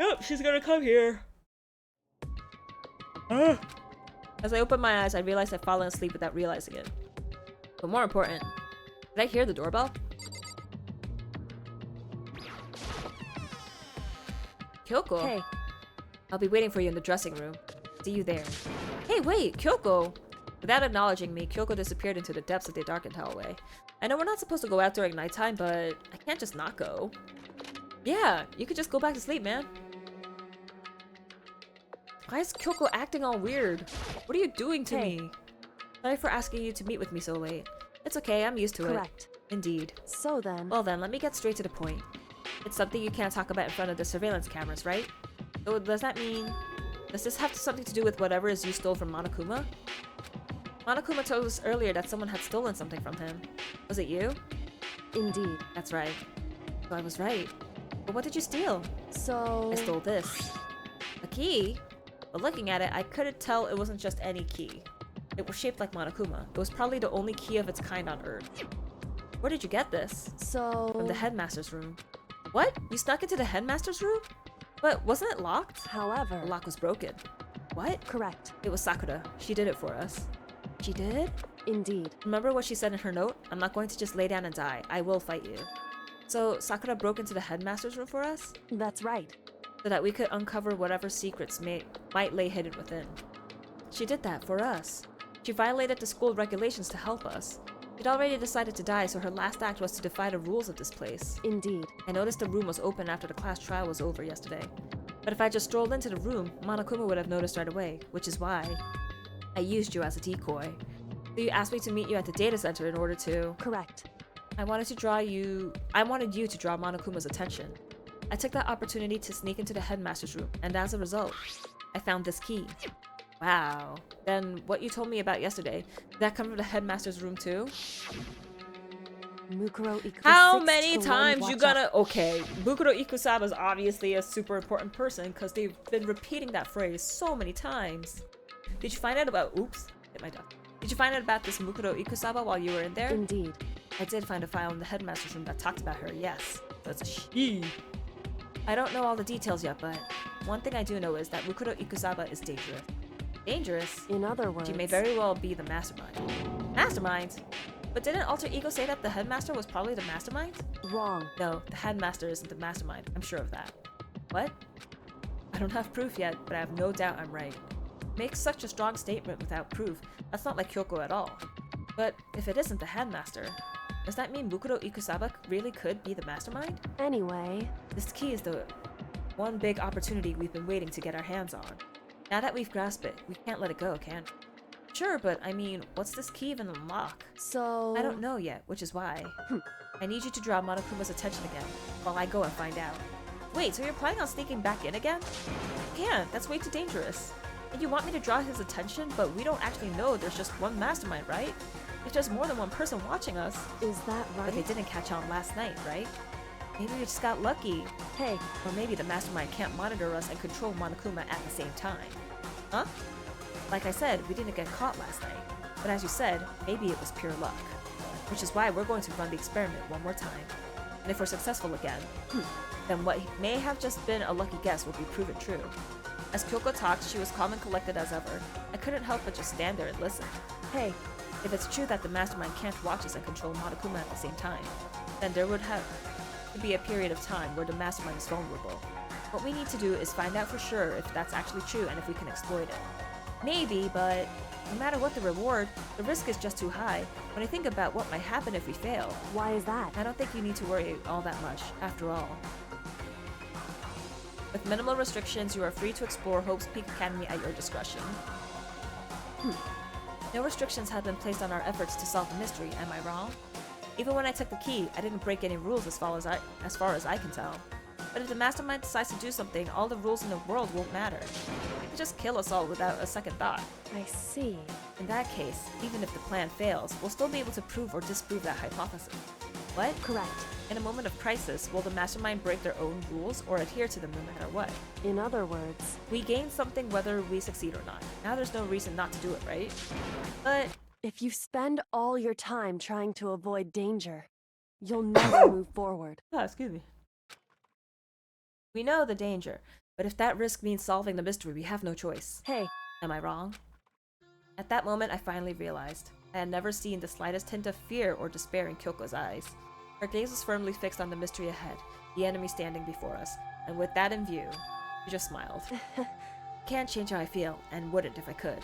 Yep, she's gonna come here. As I opened my eyes, I realized I'd fallen asleep without realizing it. But more important, did I hear the doorbell? Kyoko! hey, I'll be waiting for you in the dressing room. See you there. Hey, wait, Kyoko! Without acknowledging me, Kyoko disappeared into the depths of the darkened hallway. I know we're not supposed to go out during nighttime, but I can't just not go. Yeah, you could just go back to sleep, man. Why is Kyoko acting all weird? What are you doing to Hey. me? Sorry for asking you to meet with me so late. It's okay, I'm used to correct. it. Indeed. So then, Well then, let me get straight to the point. It's something you can't talk about in front of the surveillance cameras, right? So does that mean... Does this have something to do with whatever is you stole from Monokuma? Monokuma told us earlier that someone had stolen something from him. Was it you? indeed. That's right. So I was right. But what did you steal? So, I stole this. A key? But looking at it, I couldn't tell it wasn't just any key. It was shaped like Monokuma. It was probably the only key of its kind on Earth. Where did you get this? so, From the headmaster's room. What? You snuck into the headmaster's room? But wasn't it locked? however, The lock was broken. What? correct. It was Sakura. She did it for us. She did? Indeed. Remember what she said in her note? I'm not going to just lay down and die. I will fight you. So Sakura broke into the headmaster's room for us? That's right. So that we could uncover whatever secrets might lay hidden within. She did that for us. She violated the school regulations to help us. She'd already decided to die, so her last act was to defy the rules of this place. Indeed. I noticed the room was open after the class trial was over yesterday. But if I just strolled into the room, Monokuma would have noticed right away, which is why I used you as a decoy. So you asked me to meet you at the data center in order to... Correct. I wanted you to draw Monokuma's attention. I took that opportunity to sneak into the headmaster's room, and as a result, I found this key. Wow. Then what you told me about yesterday, did that come from the headmaster's room too? Mukuro equals How 6 many to 1, times you watch gonna... out. Okay, Bukuro Ikusaba is obviously a super important person because they've been repeating that phrase so many times. Did you find out about... Oops, hit my duck. Did you find out about this Mukuro Ikusaba while you were in there? Indeed. I did find a file in the headmaster's room that talked about her, yes. That's a she. I don't know all the details yet, but one thing I do know is that Mukuro Ikusaba is dangerous. Dangerous? In other words, She may very well be the mastermind. Mastermind? But didn't Alter Ego say that the headmaster was probably the mastermind? wrong. No, the headmaster isn't the mastermind. I'm sure of that. What? I don't have proof yet, but I have no doubt I'm right. Make such a strong statement without proof. That's not like Kyoko at all. But if it isn't the headmaster, Does that mean Mukuro Ikusaba really could be the mastermind? Anyway, This key is the one big opportunity we've been waiting to get our hands on. Now that we've grasped it, we can't let it go, can we? Sure, but I mean, what's this key even unlock? so... I don't know yet, which is why. I need you to draw Monokuma's attention again, while I go and find out. Wait, so you're planning on sneaking back in again? I can't, that's way too dangerous. And you want me to draw his attention, but we don't actually know there's just one mastermind, right? If there's more than one person watching us. Is that But right? they didn't catch on last night, right? Maybe we just got lucky. Hey, Or maybe the mastermind can't monitor us and control Monokuma at the same time. Huh? Like I said, we didn't get caught last night. But as you said, maybe it was pure luck. Which is why we're going to run the experiment one more time. And if we're successful again, then what may have just been a lucky guess will be proven true. As Kyoko talked, she was calm and collected as ever. I couldn't help but just stand there and listen. hey, If it's true that the mastermind can't watch us and control Monokuma at the same time, then there would have to be a period of time where the mastermind is vulnerable. What we need to do is find out for sure if that's actually true and if we can exploit it. Maybe, but no matter what the reward, the risk is just too high. When I think about what might happen if we fail, why is that? I don't think you need to worry all that much, after all. With minimal restrictions, you are free to explore Hope's Peak Academy at your discretion. No restrictions have been placed on our efforts to solve the mystery, am I wrong? Even when I took the key, I didn't break any rules as far as I can tell. But if the mastermind decides to do something, all the rules in the world won't matter. They could just kill us all without a second thought. I see. In that case, even if the plan fails, we'll still be able to prove or disprove that hypothesis. What? Correct. In a moment of crisis, will the mastermind break their own rules or adhere to them no matter what? In other words, We gain something whether we succeed or not. Now there's no reason not to do it, right? But if you spend all your time trying to avoid danger, you'll never move forward. excuse me. We know the danger, but if that risk means solving the mystery, we have no choice. Hey, Am I wrong? At that moment, I finally realized. I had never seen the slightest hint of fear or despair in Kyoko's eyes. Her gaze was firmly fixed on the mystery ahead, the enemy standing before us, and with that in view, she just smiled. Can't change how I feel, and wouldn't if I could.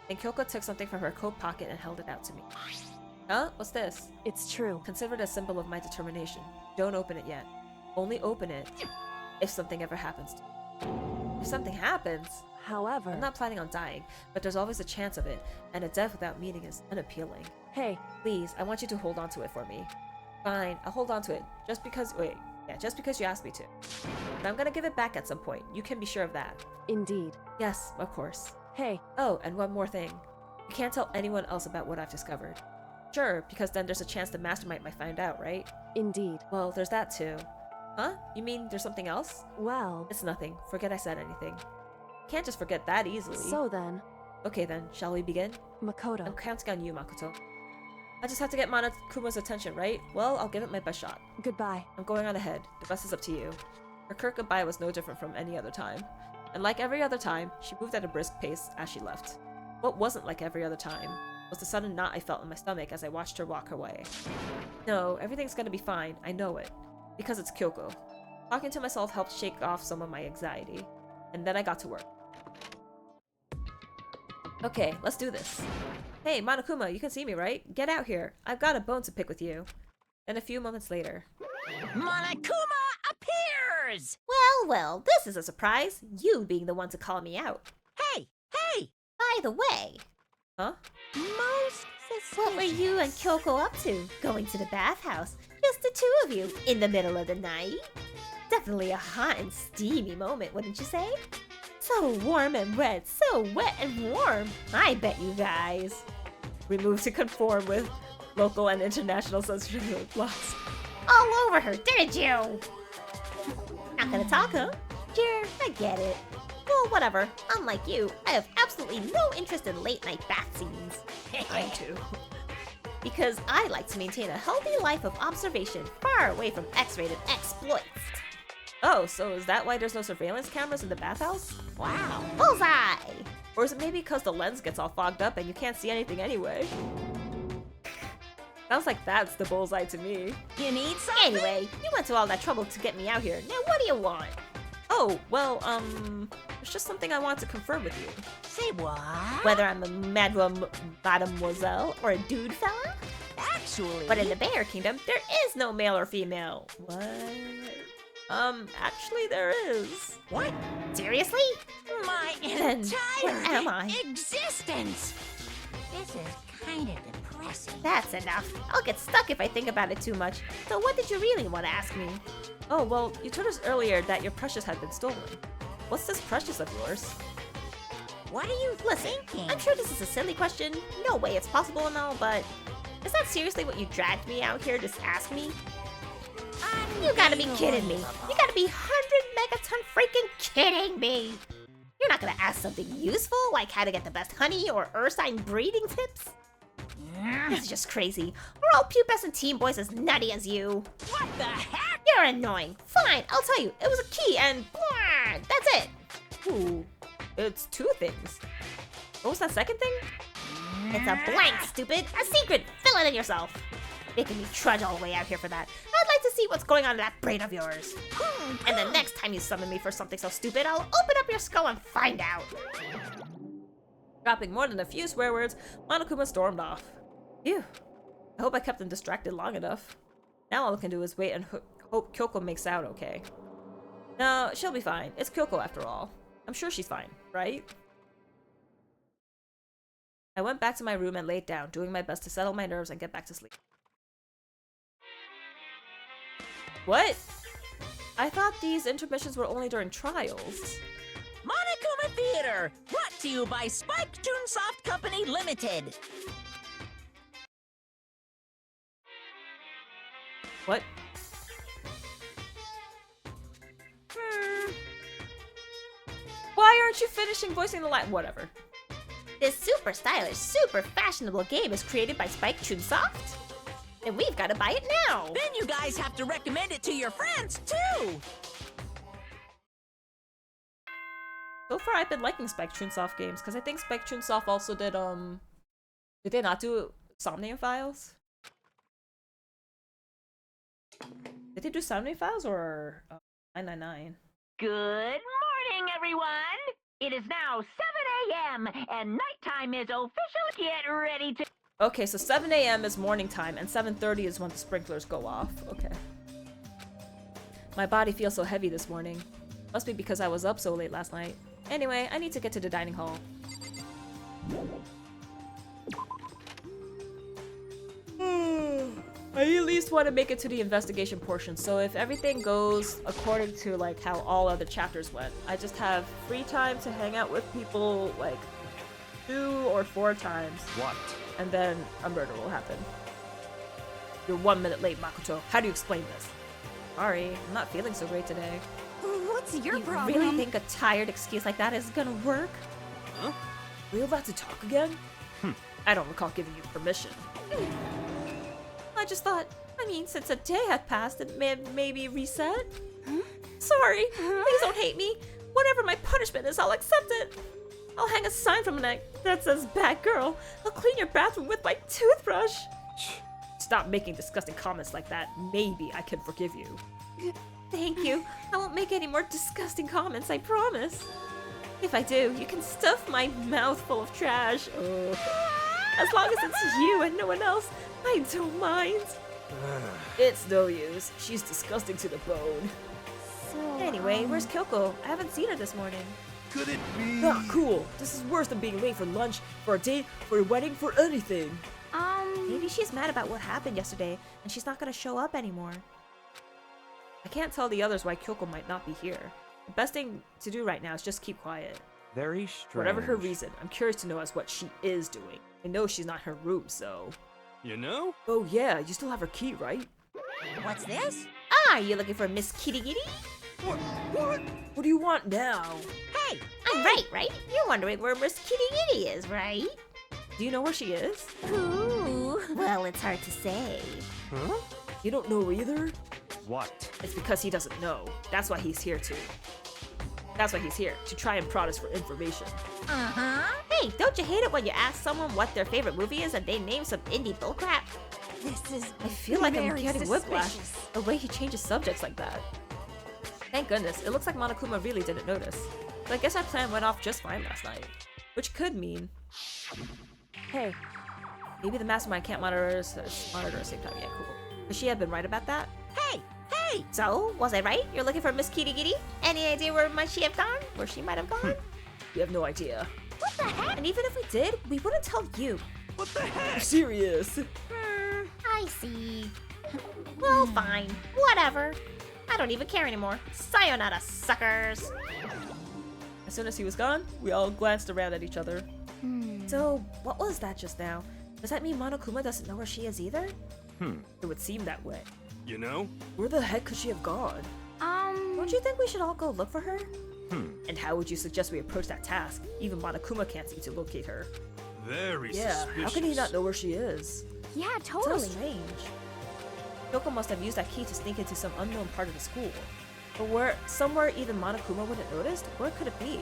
And Kyoko took something from her coat pocket and held it out to me. Huh? What's this? it's true. Consider it a symbol of my determination. Don't open it yet. Only open it if something ever happens to me. If something happens, However, I'm not planning on dying, but there's always a chance of it, and a death without meaning is unappealing. hey, Please, I want you to hold on to it for me. Fine, I'll hold on to it, just because you asked me to. But I'm gonna give it back at some point, you can be sure of that. indeed. Yes, of course. Hey, Oh, and one more thing. You can't tell anyone else about what I've discovered. Sure, because then there's a chance the mastermind might find out, right? indeed. Well, there's that too. Huh? You mean there's something else? Well, It's nothing. Forget I said anything. Can't just forget that easily. so then, Okay then, shall we begin? I'm Makoto. counting on you, Makoto. I just have to get Monokuma's attention, right? Well, I'll give it my best shot. Goodbye. I'm going on ahead. The rest is up to you. Her curt goodbye was no different from any other time. And like every other time, she moved at a brisk pace as she left. What wasn't like every other time was the sudden knot I felt in my stomach as I watched her walk her way. No, everything's gonna be fine. I know it. Because it's Kyoko. Talking to myself helped shake off some of my anxiety. And then I got to work. Okay, let's do this. Hey, Monokuma, you can see me, right? Get out here. I've got a bone to pick with you. Then a few moments later. Monokuma appears! Well, well, this is a surprise. You being the one to call me out. Hey, hey! By the way, Huh? Most suspicious. what were you and Kyoko up to? Going to the bathhouse? Just the two of you in the middle of the night? Definitely a hot and steamy moment, wouldn't you say? So warm and wet, so wet and warm. I bet you guys. Removed to conform with local and international censorship laws. All over her, didn't you? Not gonna talk, huh? Sure, I get it. Well, whatever. Unlike you, I have absolutely no interest in late night bath scenes. I too. Because I like to maintain a healthy life of observation far away from X-rated exploits. Oh, so is that why there's no surveillance cameras in the bathhouse? Wow, bullseye! Or is it maybe because the lens gets all fogged up and you can't see anything anyway? Sounds like that's the bullseye to me. You need something? Anyway, you went to all that trouble to get me out here. Now what do you want? Oh, well, there's just something I want to confirm with you. Say what? Whether I'm a mademoiselle or a dude fella? Actually, actually. But in the Bear Kingdom, there is no male or female. What? Actually there is. What? Seriously? My Then what entire am I? existence! This is kind of depressing. That's enough. I'll get stuck if I think about it too much. So what did you really want to ask me? Oh, well, you told us earlier that your precious had been stolen. What's this precious of yours? What are you Listen, thinking? I'm sure this is a silly question. No way it's possible and all, but is that seriously what you dragged me out here to ask me? You gotta be kidding me. You gotta be 100 megaton freaking kidding me. You're not gonna ask something useful like how to get the best honey or Ursine breeding tips? This is just crazy. Are all pubescent teen boys as nutty as you? What the heck? You're annoying. Fine, I'll tell you. It was a key and that's it. Ooh, it's two things. What was that second thing? It's a blank, stupid. A secret. Fill it in yourself. Making me trudge all the way out here for that. I'd like to see what's going on in that brain of yours. And the next time you summon me for something so stupid, I'll open up your skull and find out. Dropping more than a few swear words, Monokuma stormed off. Phew. I hope I kept him distracted long enough. Now all I can do is wait and hope Kyoko makes out okay. No, she'll be fine. It's Kyoko after all. I'm sure she's fine, right? I went back to my room and laid down, doing my best to settle my nerves and get back to sleep. What? I thought these intermissions were only during trials. Monokuma Theater, brought to you by Spike Toonsoft Company Limited. What? Why aren't you finishing voicing the line? Whatever. This super stylish, super fashionable game is created by Spike Chunsoft? And we've got to buy it now! Then you guys have to recommend it to your friends, too! So far, I've been liking Spike Chunsoft games, because I think Spike Chunsoft also did they not do Somnium Files? Did they do Somnium Files or 999? Good morning, everyone! It is now 7 a.m. and nighttime is official. Get ready to... Okay, so 7 a.m. is morning time, and 7:30 is when the sprinklers go off. Okay. My body feels so heavy this morning. Must be because I was up so late last night. Anyway, I need to get to the dining hall. I at least want to make it to the investigation portion, so if everything goes according to like how all other chapters went, I just have free time to hang out with people like 2 or 4 times. What? And then a murder will happen. You're 1 minute late, Makoto. How do you explain this? Sorry, I'm not feeling so great today. What's your You problem? really think a tired excuse like that is gonna work? Huh? Are we allowed to talk again? I don't recall giving you permission. I just thought, since a day had passed, it may have maybe reset. Sorry, please don't hate me. Whatever my punishment is, I'll accept it. I'll hang a sign from my neck that says bad girl. I'll clean your bathroom with my toothbrush. Stop making disgusting comments like that. Maybe I can forgive you. Thank you. I won't make any more disgusting comments, I promise. If I do, you can stuff my mouth full of trash. As long as it's you and no one else, I don't mind. It's no use. She's disgusting to the bone. Anyway, where's Kyoko? I haven't seen her this morning. Could it be? Ah, cool. This is worse than being late for lunch, for a date, for a wedding, for anything. Maybe she's mad about what happened yesterday, and she's not gonna show up anymore. I can't tell the others why Kyoko might not be here. The best thing to do right now is just keep quiet. Very strange. Whatever her reason, I'm curious to know as what she is doing. I know she's not in her room, so... You know? Oh yeah, you still have her key, right? What's this? Are you looking for Miss Kitty Kitty? What? What do you want now? Hey! I'm right? You're wondering where Miss Kitty Kitty is, right? Do you know where she is? Ooh, well, it's hard to say. Huh? You don't know either? What? It's because he doesn't know. That's why he's here to try and prod us for information. Uh-huh. Hey, don't you hate it when you ask someone what their favorite movie is and they name some indie bullcrap? This is I feel like I'm very getting whiplash. suspicious. The way he changes subjects like that. Thank goodness, it looks like Monokuma really didn't notice. But I guess our plan went off just fine last night. Which could mean... Hey, Maybe the mastermind can't monitor at the same time. Yeah, cool. Could she have been right about that? Hey! Hey! So, was I right? You're looking for Miss Kitty Kitty? Any idea where might she have gone? Where she might have gone? We have no idea. What the heck? And even if we did, we wouldn't tell you. What the heck? Serious. I see. Well, fine. Whatever. I don't even care anymore. Sayonara, suckers! As soon as he was gone, we all glanced around at each other. So, what was that just now? Does that mean Monokuma doesn't know where she is either? It would seem that way. You know? Where the heck could she have gone? Don't you think we should all go look for her? And how would you suggest we approach that task? Even Monokuma can't seem to locate her. Very Yeah, suspicious. how can he not know where she is? Yeah, So totally. strange. Kyoko must have used that key to sneak into some unknown part of the school. But somewhere even Monokuma wouldn't notice? Where could it be?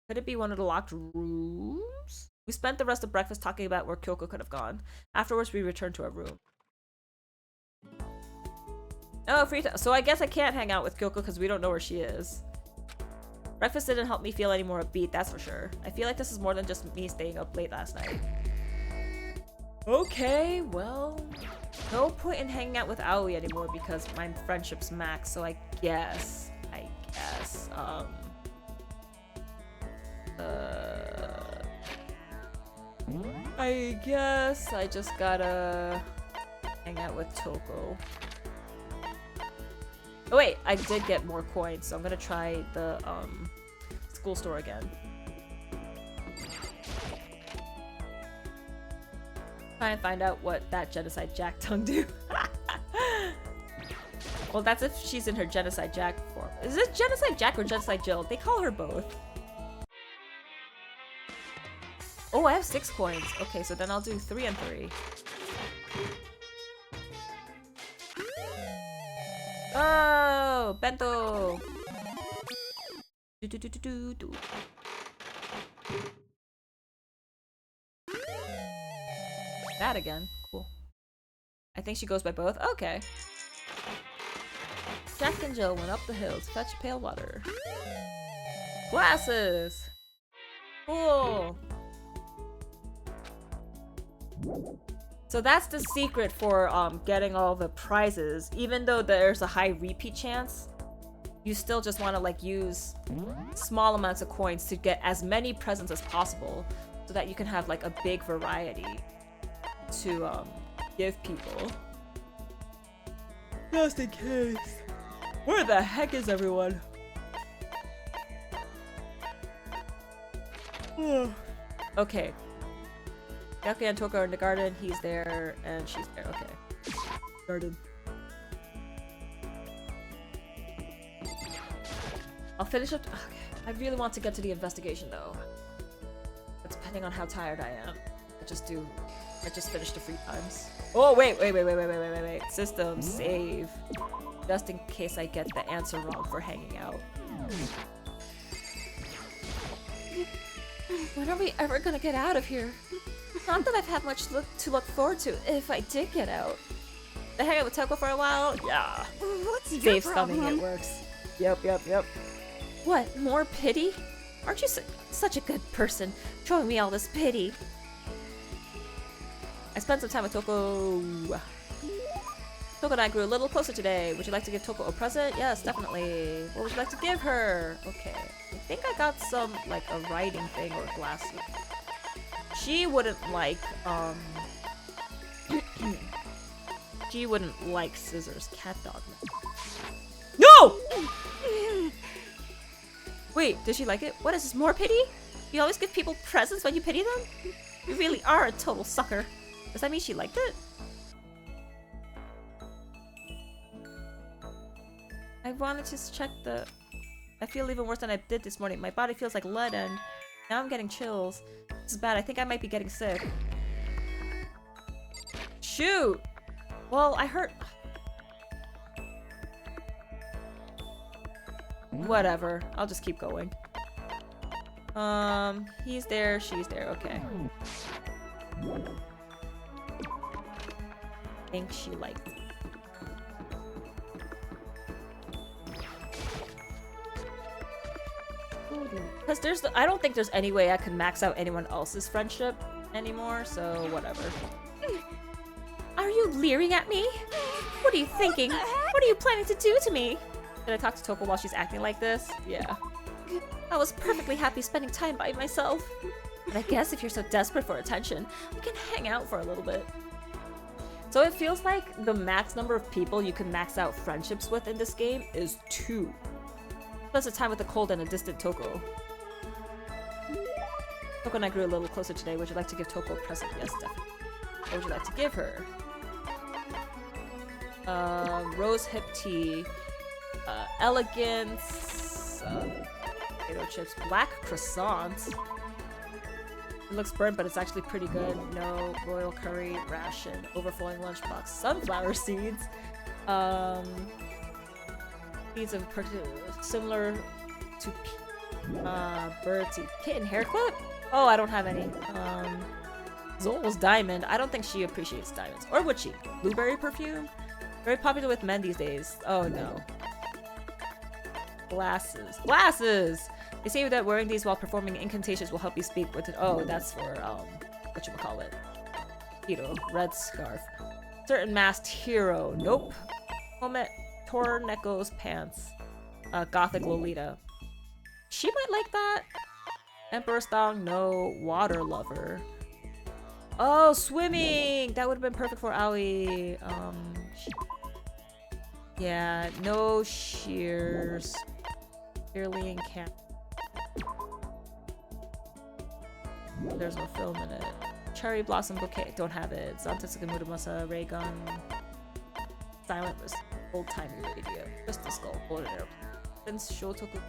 Could it be one of the locked rooms? We spent the rest of breakfast talking about where Kyoko could have gone. Afterwards, we returned to our room. Oh, free time. So I guess I can't hang out with Kyoko because we don't know where she is. Breakfast didn't help me feel any more upbeat, that's for sure. I feel like this is more than just me staying up late last night. Okay, well, no point in hanging out with Aoi anymore because my friendship's max, so I guess, I guess I just gotta hang out with Toko. Oh wait, I did get more coins, so I'm gonna try the school store again. Try and find out what that Genocide Jack tongue do. Well, that's if she's in her Genocide Jack form. Is it Genocide Jack or Genocide Jill? They call her both. Oh, I have 6 coins. Okay, so then I'll do 3 and 3. Oh, bento. Do. That again. Cool. I think she goes by both. Okay. Jack and Jill went up the hill to fetch pail water. Glasses. Cool. So that's the secret for getting all the prizes. Even though there's a high repeat chance, you still just want to like use small amounts of coins to get as many presents as possible so that you can have like a big variety to give people. Just in case. Where the heck is everyone? Okay. Yaku and Toko are in the garden. He's there and she's there. Okay. Garden. I'll finish up. Okay. I really want to get to the investigation though. But depending on how tired I am, I just finished the free times. Oh wait. System save. Just in case I get the answer wrong for hanging out. When are we ever gonna get out of here? Not that I've had much to look forward to if I did get out. To hang out with Toko for a while? Yeah. What's your Safe problem? scumming, it works. Yep. What, more pity? Aren't you such a good person, showing me all this pity? I spent some time with Toko. Toko and I grew a little closer today. Would you like to give Toko a present? Yes, definitely. What would you like to give her? Okay. I think I got some, like, a writing thing or glasses. She wouldn't like, she wouldn't like scissors. Cat dog. No! Wait, did she like it? What is this, more pity? You always give people presents when you pity them? You really are a total sucker. Does that mean she liked it? I wanted to check the... I feel even worse than I did this morning. My body feels like lead and now I'm getting chills. This is bad. I think I might be getting sick. Shoot! Well, I heard... Whatever. I'll just keep going. He's there, she's there. Okay. I think she liked it. Because I don't think there's any way I could max out anyone else's friendship. anymore, so whatever. Are you leering at me? What are you thinking? What are you planning to do to me? Did I talk to Toko while she's acting like this? Yeah. I was perfectly happy spending time by myself. But I guess if you're so desperate for attention, we can hang out for a little bit. So it feels like the max number of people you can max out friendships with in this game is 2. Plus a time with a cold and a distant Toko. Toko and I grew a little closer today. Would you like to give Toko a present? Yes, definitely. What would you like to give her? Rose hip tea, elegance, potato chips, black croissants. It looks burnt, but it's actually pretty good. No, royal curry, ration, overflowing lunchbox, sunflower seeds. Seeds of similar to birdseed. Kitten hair clip? Oh, I don't have any. Zol's diamond. I don't think she appreciates diamonds. Or would she? Blueberry perfume? Very popular with men these days. Oh no. Glasses. Glasses! They say that wearing these while performing incantations will help you speak with it. Oh, that's for, whatchamacallit. Hero. Red scarf. Certain masked hero. Nope. Helmet. Torneco's pants. Gothic Lolita. She might like that. Emperor's thong. No. Water lover. Oh, swimming! That would have been perfect for Aoi. Yeah, no shears. Cheerleading camp. There's no film in it. Cherry blossom bouquet. Don't have it. Zantetsuka Muramasa, ray gun. Silent was old timey radio. Crystal skull. Golden airplane. Prince Shotoku.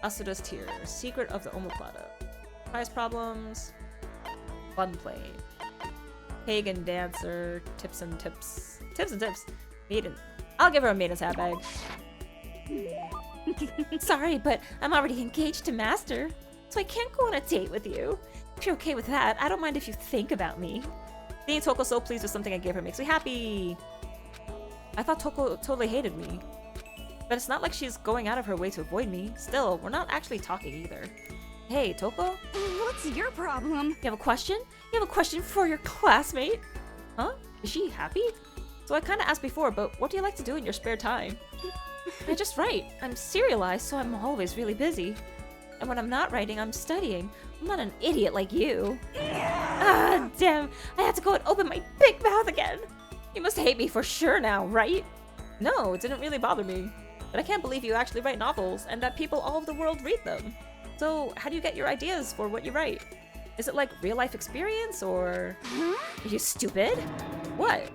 Asura's tears. Secret of the Omoplata. Prize problems. Fun plane. Pagan dancer. Tips and tips. Tips and tips. Maiden. I'll give her a maiden's hat bag. Sorry, but I'm already engaged to Master, so I can't go on a date with you. If you're okay with that, I don't mind if you think about me. Seeing Toko so pleased with something I gave her makes me happy. I thought Toko totally hated me. But it's not like she's going out of her way to avoid me. Still, we're not actually talking either. Hey, Toko? What's your problem? You have a question? You have a question for your classmate? Huh? Is she happy? So I kinda asked before, but what do you like to do in your spare time? I just write. I'm serialized, so I'm always really busy. And when I'm not writing, I'm studying. I'm not an idiot like you. Ah, damn. I had to go and open my big mouth again. You must hate me for sure now, right? No, it didn't really bother me. But I can't believe you actually write novels and that people all over the world read them. So how do you get your ideas for what you write? Is it like real life experience or... Are you stupid? What?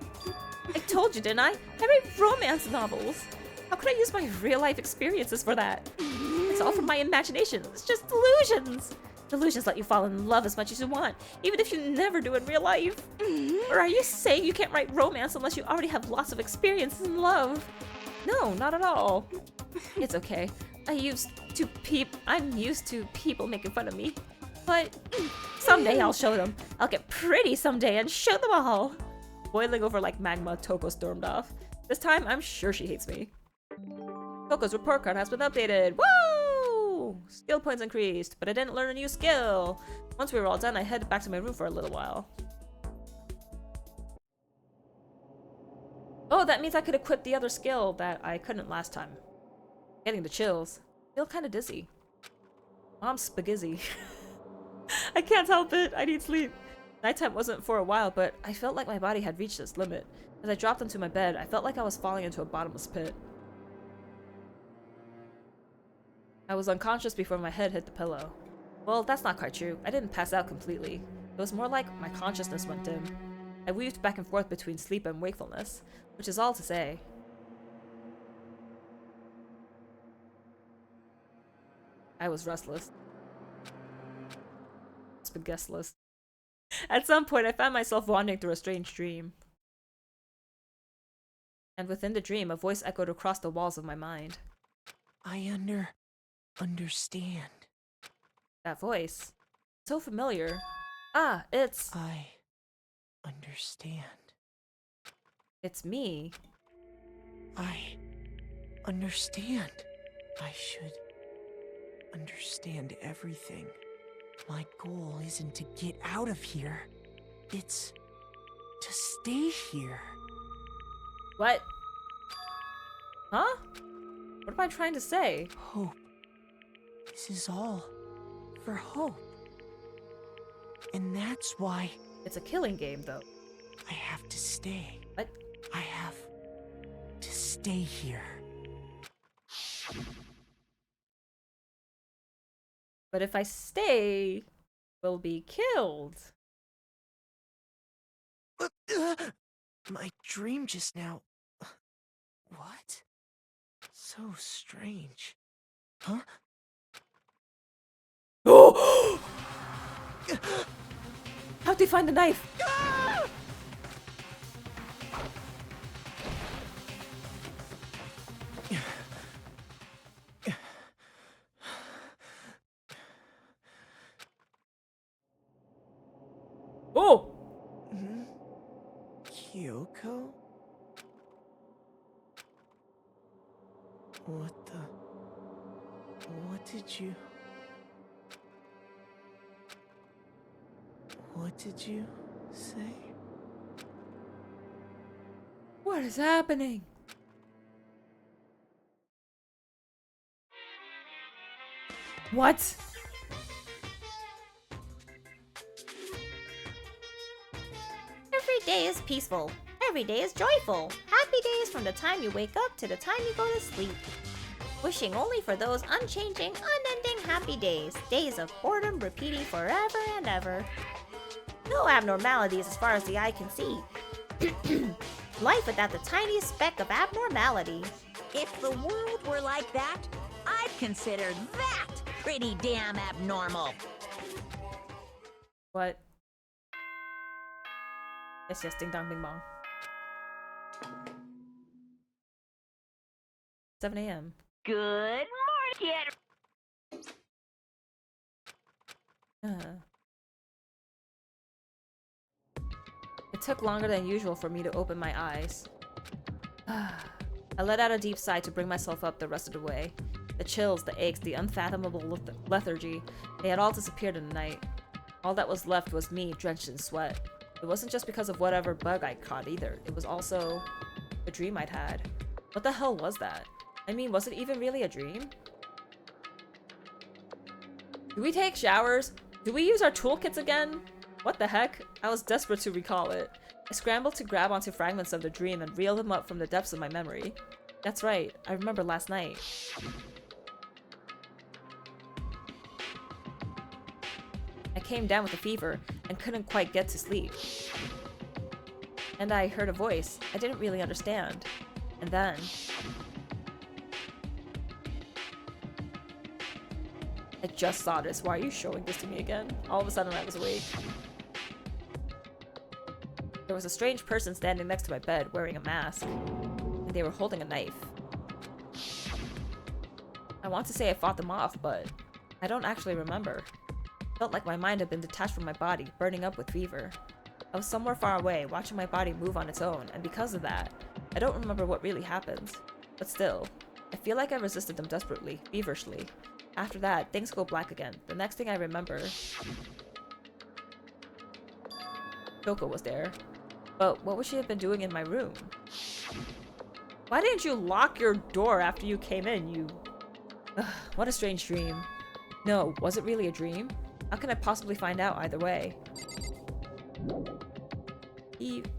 I told you, didn't I? I write romance novels. How could I use my real life experiences for that? It's all from my imagination. It's just delusions. Delusions let you fall in love as much as you want, even if you never do in real life. Or are you saying you can't write romance unless you already have lots of experience in love? No, not at all. It's okay. I'm used to people making fun of me. But someday I'll show them. I'll get pretty someday and show them all. Boiling over like magma, Toko stormed off. This time, I'm sure she hates me. Toko's report card has been updated. Woo! Skill points increased, but I didn't learn a new skill. Once we were all done, I headed back to my room for a little while. Oh, that means I could equip the other skill that I couldn't last time. Getting the chills. Feel kind of dizzy. Mom's spagizzy. I can't help it. I need sleep. Nighttime wasn't for a while, but I felt like my body had reached its limit. As I dropped into my bed, I felt like I was falling into a bottomless pit. I was unconscious before my head hit the pillow. Well, that's not quite true. I didn't pass out completely. It was more like my consciousness went dim. I weaved back and forth between sleep and wakefulness, which is all to say. I was restless. Spagessless. At some point, I found myself wandering through a strange dream. And within the dream, a voice echoed across the walls of my mind. I understand. That voice. So familiar. Ah, it's... I understand. It's me. I understand. I should understand everything. My goal isn't to get out of here. It's to stay here. What? Huh? What am I trying to say? Hope. This is all for hope. And that's why It's a killing game, though. I have to stay. What? I have to stay here. But if I stay, we'll be killed. My dream just now. What? So strange. Huh? Oh! How'd they find the knife? Oh! Kyoko? What the? What did you? What did you say? What is happening? What? Every day is peaceful. Every day is joyful. Happy days from the time you wake up to the time you go to sleep. Wishing only for those unchanging, unending happy days. Days of boredom repeating forever and ever. No abnormalities as far as the eye can see. Life without the tiniest speck of abnormality. If the world were like that, I'd consider that pretty damn abnormal. What? Yes, ding dong, bing bong. 7 a.m. Good morning, kid. It took longer than usual for me to open my eyes. I let out a deep sigh to bring myself up the rest of the way. The chills, the aches, the unfathomable lethargy, they had all disappeared in the night. All that was left was me, drenched in sweat. It wasn't just because of whatever bug I'd caught either. It was also a dream I'd had. What the hell was that? I mean, was it even really a dream? Do we take showers? Do we use our toolkits again? What the heck? I was desperate to recall it. I scrambled to grab onto fragments of the dream and reel them up from the depths of my memory. That's right, I remember last night. I came down with a fever and couldn't quite get to sleep. And I heard a voice I didn't really understand. And then... I just saw this. Why are you showing this to me again? All of a sudden I was awake. There was a strange person standing next to my bed wearing a mask. And they were holding a knife. I want to say I fought them off, but I don't actually remember. Felt like my mind had been detached from my body, burning up with fever. I was somewhere far away, watching my body move on its own, and because of that, I don't remember what really happened. But still, I feel like I resisted them desperately, feverishly. After that, things go black again. The next thing I remember... Kyoko was there. But what would she have been doing in my room? Why didn't you lock your door after you came in, you... Ugh, what a strange dream. No, was it really a dream? How can I possibly find out either way?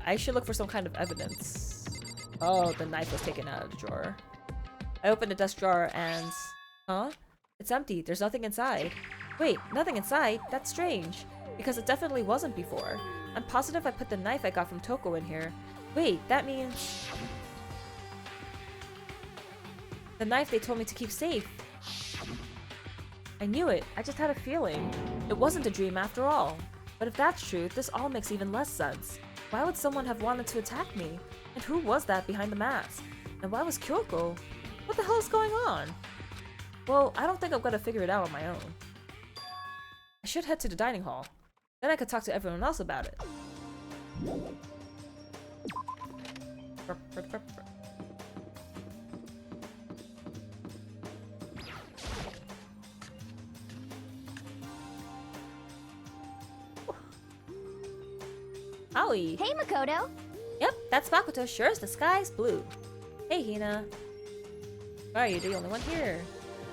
I should look for some kind of evidence. Oh, the knife was taken out of the drawer. I opened the desk drawer and... Huh? It's empty. There's nothing inside. Wait, nothing inside? That's strange. Because it definitely wasn't before. I'm positive I put the knife I got from Toko in here. Wait, that means... The knife they told me to keep safe. I knew it. I just had a feeling. It wasn't a dream after all. But if that's true, this all makes even less sense. Why would someone have wanted to attack me? And who was that behind the mask? And why was Kyoko? What the hell is going on? Well, I don't think I'm gonna figure it out on my own. I should head to the dining hall. Then I could talk to everyone else about it. Howie. Hey, Makoto. Yep, that's Makoto, sure as the sky's blue. Hey, Hina. Why are you the only one here?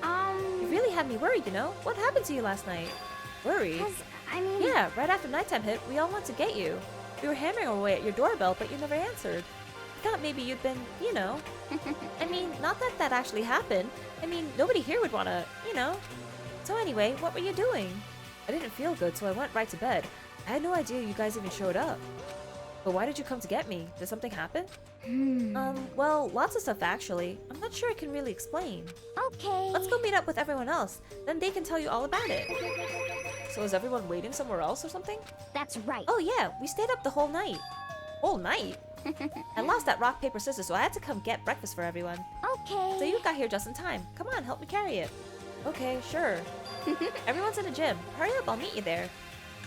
You really had me worried, you know? What happened to you last night? Worried? I mean... Yeah, right after nighttime hit, we all went to get you. We were hammering away at your doorbell, but you never answered. I thought maybe you'd been, you know. I mean, not that that actually happened. I mean, nobody here would wanna, you know. So anyway, what were you doing? I didn't feel good, so I went right to bed. I had no idea you guys even showed up. But why did you come to get me? Did something happen? Well, lots of stuff actually. I'm not sure I can really explain. Okay. Let's go meet up with everyone else. Then they can tell you all about it. So is everyone waiting somewhere else or something? That's right. Oh yeah, we stayed up the whole night. Whole night? I lost that rock, paper, scissors, so I had to come get breakfast for everyone. Okay. So you got here just in time. Come on, help me carry it. Okay, sure. Everyone's in a gym. Hurry up, I'll meet you there.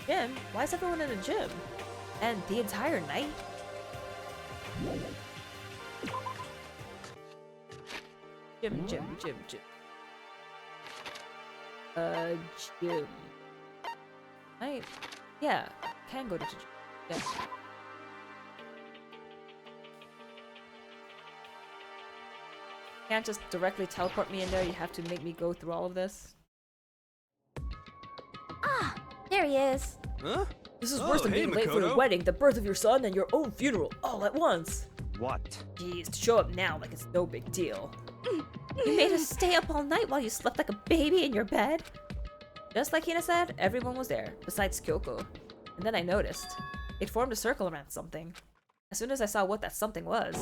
Gym? Why is everyone in a gym? And the entire night? Gym. Gym. Yeah, can go to gym. Yeah. Can't just directly teleport me in there, you have to make me go through all of this. Ah, there he is. Huh? This is Oh, worse than hey, being late for your Makoto. wedding, the birth of your son, and your own funeral, all at once. What? Jeez, to show up now like it's no big deal. You made us stay up all night while you slept like a baby in your bed? Just like Hina said, everyone was there, besides Kyoko. And then I noticed. It formed a circle around something. As soon as I saw what that something was.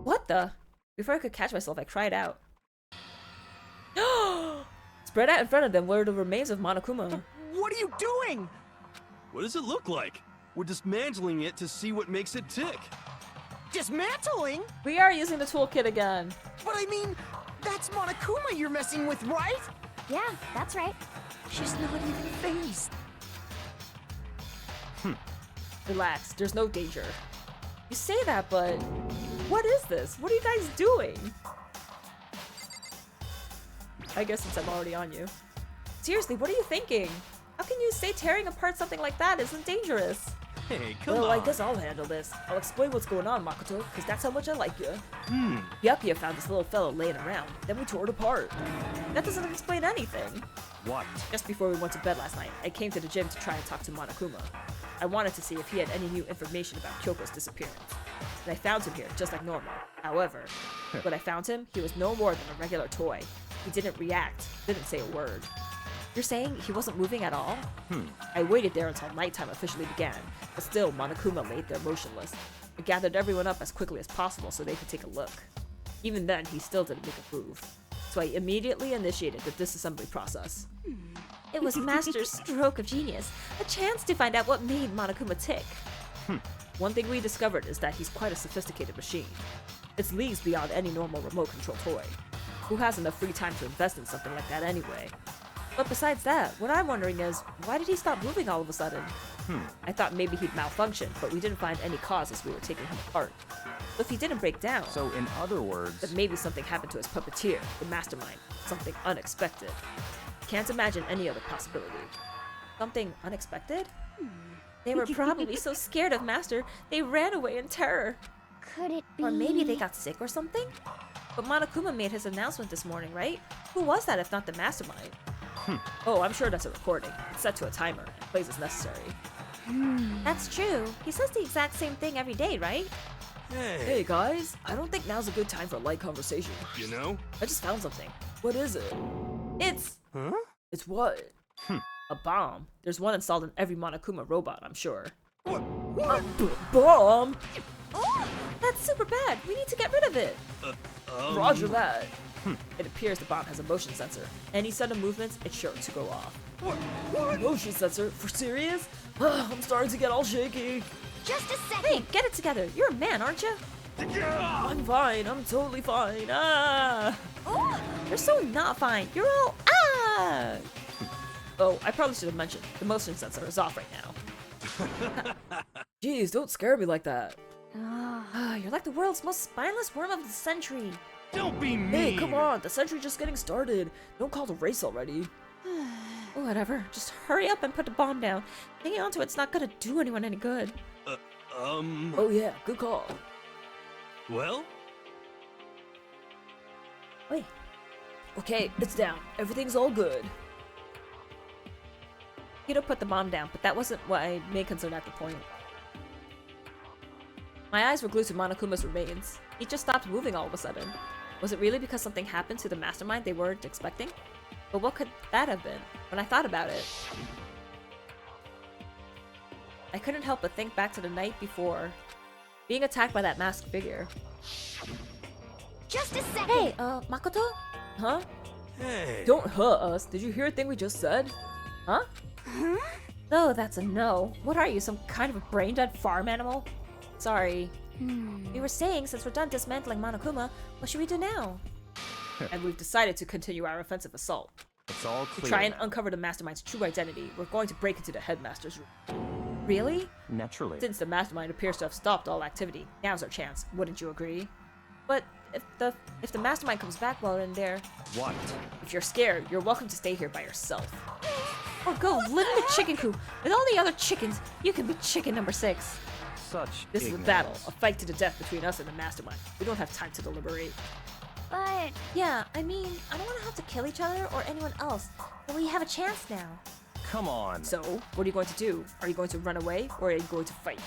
What the? Before I could catch myself, I cried out. Spread out in front of them were the remains of Monokuma. What are you doing? What does it look like? We're dismantling it to see what makes it tick. Dismantling? We are using the toolkit again. But I mean, that's Monokuma you're messing with, right? Yeah, that's right. She's not even phased. Relax, there's no danger. You say that, but what is this? What are you guys doing? I guess since I'm already on you. Seriously, what are you thinking? How can you say tearing apart something like that isn't dangerous? Hey, come Well, on. I guess I'll handle this. I'll explain what's going on, Makoto, because that's how much I like you. Yuppie found this little fellow laying around, then we tore it apart. That doesn't explain anything. What? Just before we went to bed last night, I came to the gym to try and talk to Monokuma. I wanted to see if he had any new information about Kyoko's disappearance. And I found him here, just like normal. However, when I found him, he was no more than a regular toy. He didn't react, didn't say a word. You're saying he wasn't moving at all? I waited there until nighttime officially began, but still Monokuma laid there motionless. I gathered everyone up as quickly as possible so they could take a look. Even then, he still didn't make a move. So I immediately initiated the disassembly process. It was Master's stroke of genius, a chance to find out what made Monokuma tick. One thing we discovered is that he's quite a sophisticated machine. It's leagues beyond any normal remote control toy. Who has enough free time to invest in something like that anyway? But besides that, what I'm wondering is, why did he stop moving all of a sudden? I thought maybe he'd malfunctioned, but we didn't find any cause as we were taking him apart. So if he didn't break down, So, in other words, then maybe something happened to his puppeteer, the mastermind. Something unexpected. Can't imagine any other possibility. Something unexpected? They were probably so scared of Master, they ran away in terror. Could it be... Or maybe they got sick or something? But Monokuma made his announcement this morning, right? Who was that if not the mastermind? Oh, I'm sure that's a recording. It's set to a timer and plays as necessary. That's true. He says the exact same thing every day, right? Hey guys, I don't think now's a good time for a light conversation. You know? I just found something. What is it? It's... Huh? It's what? A bomb. There's one installed in every Monokuma robot, I'm sure. What? A bomb? That's super bad. We need to get rid of it. Roger that. It appears the bomb has a motion sensor. Any sudden movements, it's sure to go off. What? Motion sensor? For serious? I'm starting to get all shaky. Just a second. Hey, get it together. You're a man, aren't you? I'm fine. I'm totally fine. Ah! You're so not fine. You're all ah! Oh, I probably should have mentioned, the motion sensor is off right now. Jeez, don't scare me like that. You're like the world's most spineless worm of the century. Don't be mean. Hey, come on, the century's just getting started. Don't call the race already. Whatever, just hurry up and put the bomb down. Hanging on to it's not gonna do anyone any good. Oh yeah, good call. Well? Wait. Okay, it's down. Everything's all good. Hito put the bomb down, but that wasn't what I made concern at the point. My eyes were glued to Monokuma's remains. He just stopped moving all of a sudden. Was it really because something happened to the mastermind they weren't expecting? But what could that have been? When I thought about it, I couldn't help but think back to the night before, being attacked by that masked figure. Just a second. Hey, Makoto? Huh? Hey. Don't us. Did you hear a thing we just said? Huh? Huh? No, that's a no. What are you, some kind of a brain-dead farm animal? Sorry. We were saying, since we're done dismantling Monokuma, what should we do now? And we've decided to continue our offensive assault. It's all To clear. try and now. uncover the mastermind's true identity, we're going to break into the headmaster's room. Really? Naturally. Since the mastermind appears to have stopped all activity, now's our chance. Wouldn't you agree? But if the mastermind comes back while we're in there, What? if you're scared, you're welcome to stay here by yourself. Or go live in the chicken coop with all the other chickens. You can be chicken number 6. Such This is a ignorance. battle, a fight to the death between us and the mastermind. We don't have time to deliberate. But Yeah, I mean, I don't want to have to kill each other or anyone else, but we have a chance now. Come on. So, what are you going to do? Are you going to run away, or are you going to fight?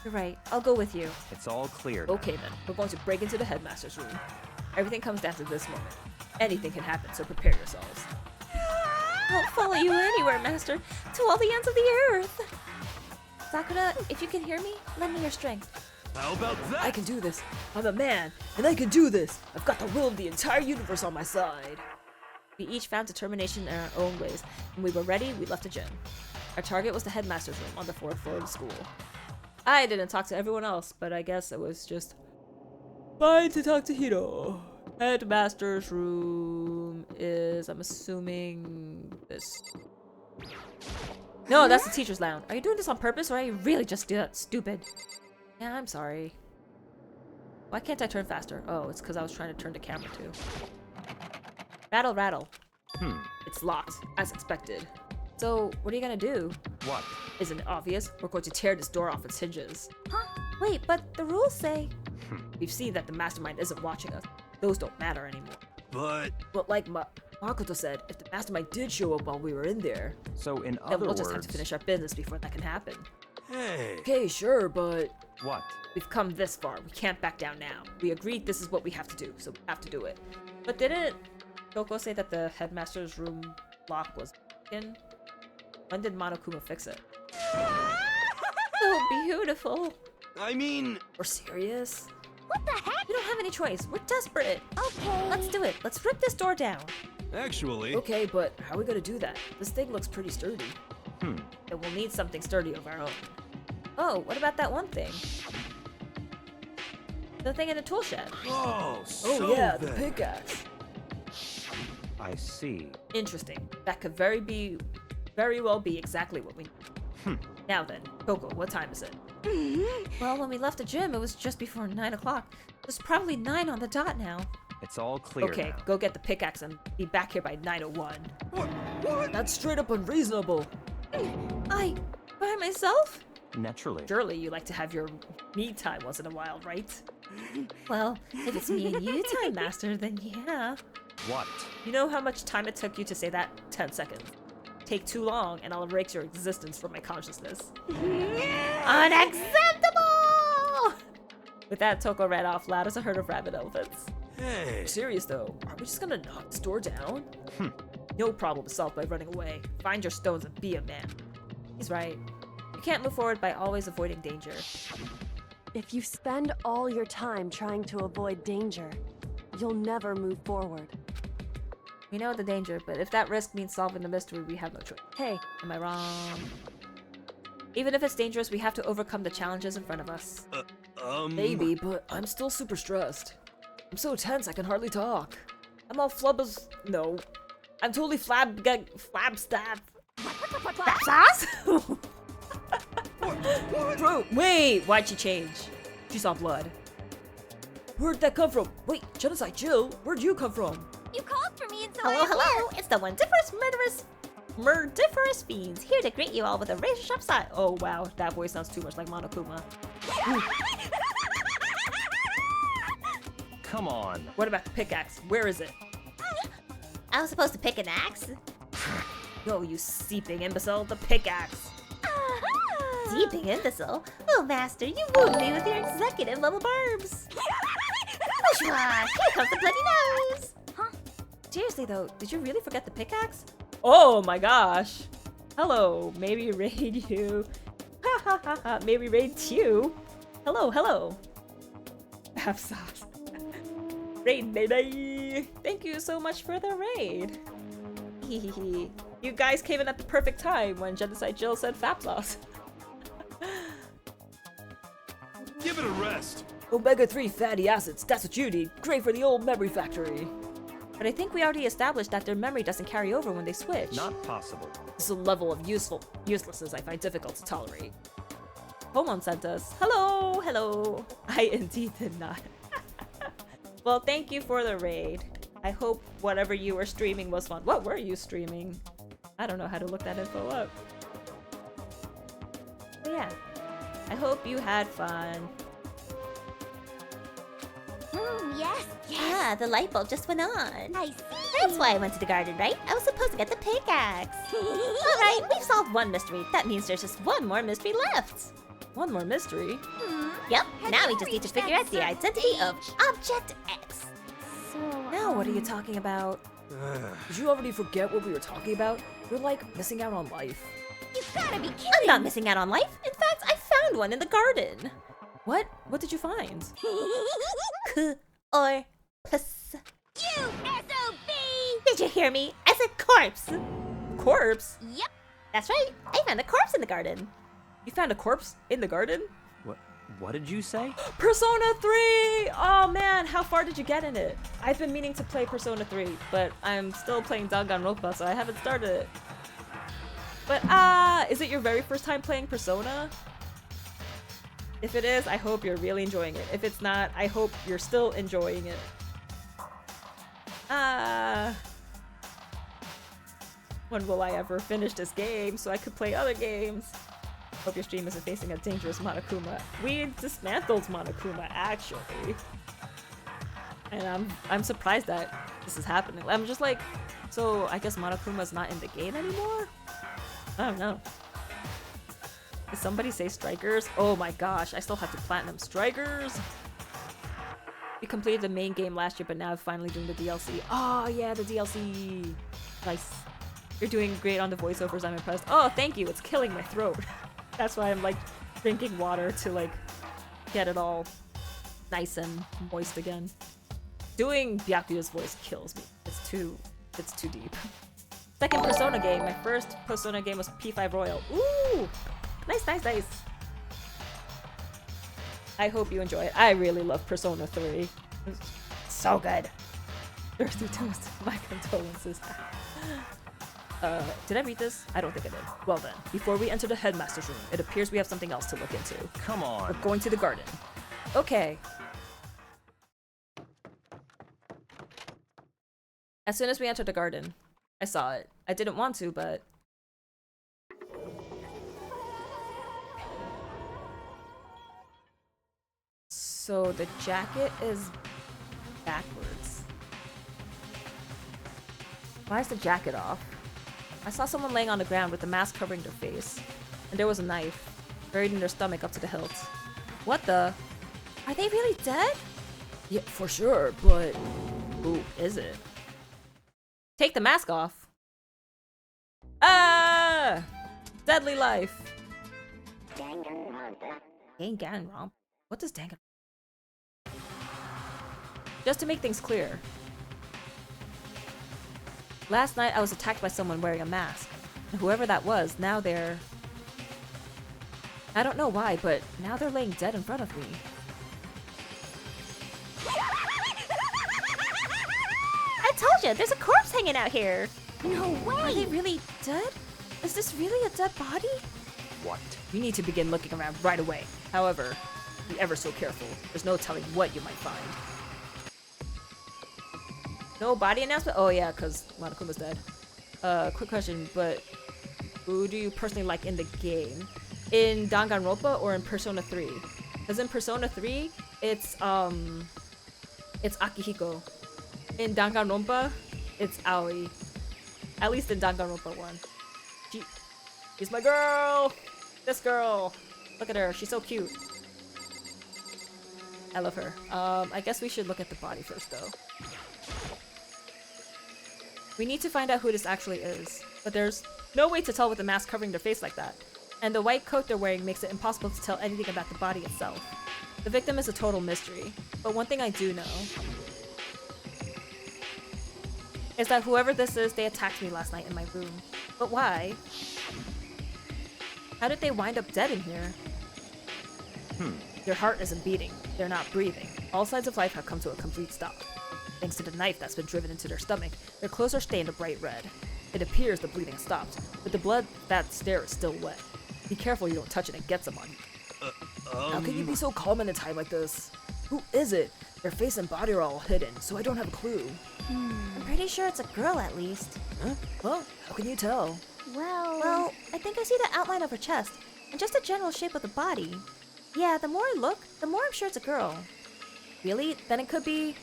You're right, I'll go with you. It's all clear. now. Okay then, we're going to break into the headmaster's room. Everything comes down to this moment. Anything can happen, so prepare yourselves. I'll follow you anywhere, Master, to all the ends of the earth. Sakura, if you can hear me, lend me your strength. How about that? I can do this. I'm a man, and I can do this. I've got the will of the entire universe on my side. We each found determination in our own ways. When we were ready, we left the gym. Our target was the headmaster's room on the 4th floor of the school. I didn't talk to everyone else, but I guess it was just fine to talk to Hiro. Headmaster's room is, I'm assuming, this. No, that's the teacher's lounge. Are you doing this on purpose, or are you really just stupid? Yeah, I'm sorry. Why can't I turn faster? Oh, it's because I was trying to turn the camera too. Rattle, rattle. It's locked, as expected. So, what are you gonna do? What? Isn't it obvious? We're going to tear this door off its hinges. Huh? Wait, but the rules say... We've seen that the mastermind isn't watching us. Those don't matter anymore. But But like Makoto said, if the mastermind did show up while we were in there, So in then other we'll just have words, to finish our business before that can happen. hey. Okay, sure, but what? we've come this far. We can't back down now. We agreed this is what we have to do, so we have to do it. But didn't Shoko say that the headmaster's room lock was broken? When did Monokuma fix it? So beautiful. I mean, We're serious? what the heck? We don't have any choice. We're desperate. Okay. Let's do it. Let's rip this door down. actually, Okay, but how are we gonna do that? This thing looks pretty sturdy. Hmm. And we'll need something sturdy of our own. Oh, what about that one thing? The thing in the tool shed. oh, Oh so yeah, the then. pickaxe. I see. Interesting. That could very well be exactly what we need. Now then, Coco, what time is it? Well, when we left the gym, it was just before 9 o'clock. There's probably 9 on the dot now. It's all clear Okay, now. go get the pickaxe and be back here by 9:01. What? That's straight up unreasonable. I... by myself? Naturally. Surely you like to have your me time once in a while, right? Well, if it's me and you, Time Master, then yeah. What? You know how much time it took you to say that? 10 seconds. Take too long and I'll erase your existence from my consciousness. Unacceptable! With that, Toko ran off loud as a herd of rabbit elephants. Hey. Serious though, are we just gonna knock this door down? No problem solved by running away. Find your stones and be a man. He's right. You can't move forward by always avoiding danger. If you spend all your time trying to avoid danger, you'll never move forward. We know the danger, but if that risk means solving the mystery, we have no choice. Hey, Am I wrong? Even if it's dangerous, we have to overcome the challenges in front of us. Maybe, but I'm still super stressed. I'm so tense I can hardly talk. I'm all flubbers. No. I'm totally flabstaff. Sauce? Bro, wait! Why'd she change? She saw blood. Where'd that come from? Wait, Genocide Jill, where'd you come from? You called for me and so Hello, I'm hello. here. It's the one different murderous Murdiferous fiends, here to greet you all with a razor-sharp side. Oh wow, that voice sounds too much like Monokuma. Come on. What about the pickaxe? Where is it? I was supposed to pick an axe? Yo, you seeping imbecile, the pickaxe. Seeping imbecile? Oh, master, you wooed me with your executive level barbs. Bourgeois, here comes the bloody nose. Seriously though, did you really forget the pickaxe? Oh my gosh. Hello, maybe raid you. Ha ha ha ha, maybe raid you. Hello, hello. Have sauce. Raid baby. Thank you so much for the raid. Hehehe. You guys came in at the perfect time when Genocide Jill said fap sauce. Give it a rest. Omega-3 fatty acids, that's what you need. Great for the old memory factory. But I think we already established that their memory doesn't carry over when they switch. Not possible. This is a level of uselessness I find difficult to tolerate. Homon sent us. Hello, hello. I indeed did not. Well, thank you for the raid. I hope whatever you were streaming was fun. What were you streaming? I don't know how to look that info up. But yeah, I hope you had fun. Yes, Yeah, the light bulb just went on. I see. That's why I went to the garden, right? I was supposed to get the pickaxe. Alright, we've solved one mystery. That means there's just one more mystery left. One more mystery. Yep, now we just need to figure out the identity of Object X. So, Now what are you talking about? Did you already forget what we were talking about? You're like missing out on life. you gotta be kidding. I'm not missing out on life. In fact, I found one in the garden. What? What did you find? Or puss. You SOB! Did you hear me? I said corpse. Corpse? Yep. That's right. I found a corpse in the garden. You found a corpse in the garden? What did you say? Persona 3! Oh man, how far did you get in it? I've been meaning to play Persona 3, but I'm still playing Danganronpa, so I haven't started it. But is it your very first time playing Persona? If it is, I hope you're really enjoying it. If it's not, I hope you're still enjoying it. When will I ever finish this game so I could play other games? Hope your stream isn't facing a dangerous Monokuma. We dismantled Monokuma, actually. And I'm surprised that this is happening. I'm just like, so I guess Monokuma's not in the game anymore? I don't know. Did somebody say strikers? Oh my gosh, I still have to platinum strikers. We completed the main game last year, but now finally doing the DLC. Oh yeah, the DLC. Nice. You're doing great on the voiceovers, I'm impressed. Oh, thank you, it's killing my throat. That's why I'm like drinking water to like get it all nice and moist again. Doing Byakuya's voice kills me. It's too deep. Second Persona game. My first Persona game was P5 Royal. Ooh! Nice, nice, nice. I hope you enjoy it. I really love Persona 3. It's so good. Thirsty Toast. My condolences. Did I read this? I don't think I did. Well then, before we enter the headmaster's room, it appears we have something else to look into. Come on. We're going to the garden. Okay. As soon as we entered the garden, I saw it. I didn't want to, but... So the jacket is backwards. Why is the jacket off? I saw someone laying on the ground with the mask covering their face, and there was a knife buried in their stomach up to the hilt. What the? Are they really dead? Yeah, for sure, but who is it? Take the mask off. Ah! Deadly life. Danganronpa. What does Danganronpa? Just to make things clear. Last night I was attacked by someone wearing a mask. And whoever that was, now they're... I don't know why, but now they're laying dead in front of me. I told you, there's a corpse hanging out here. No way. Are they really dead? Is this really a dead body? What? We need to begin looking around right away. However, be ever so careful. There's no telling what you might find. No body announcement? Oh yeah, because Monokuma's dead. quick question, but who do you personally like in the game? In Danganronpa or in Persona 3? Because in Persona 3, it's Akihiko. In Danganronpa, it's Aoi. At least in Danganronpa 1. She's my girl! This girl! Look at her, she's so cute. I love her. I guess we should look at the body first, though. We need to find out who this actually is, but there's no way to tell with the mask covering their face like that. And the white coat they're wearing makes it impossible to tell anything about the body itself. The victim is a total mystery, but one thing I do know is that whoever this is, they attacked me last night in my room. But why? How did they wind up dead in here? Their heart isn't beating. They're not breathing. All signs of life have come to a complete stop. Thanks to the knife that's been driven into their stomach, their clothes are stained a bright red. It appears the bleeding stopped, but the blood that's there is still wet. Be careful you don't touch it and get some on you. How can you be so calm in a time like this? Who is it? Their face and body are all hidden, so I don't have a clue. I'm pretty sure it's a girl at least. Huh? Well, how can you tell? Well, I think I see the outline of her chest, and just the general shape of the body. Yeah, the more I look, the more I'm sure it's a girl. Really? Then it could be...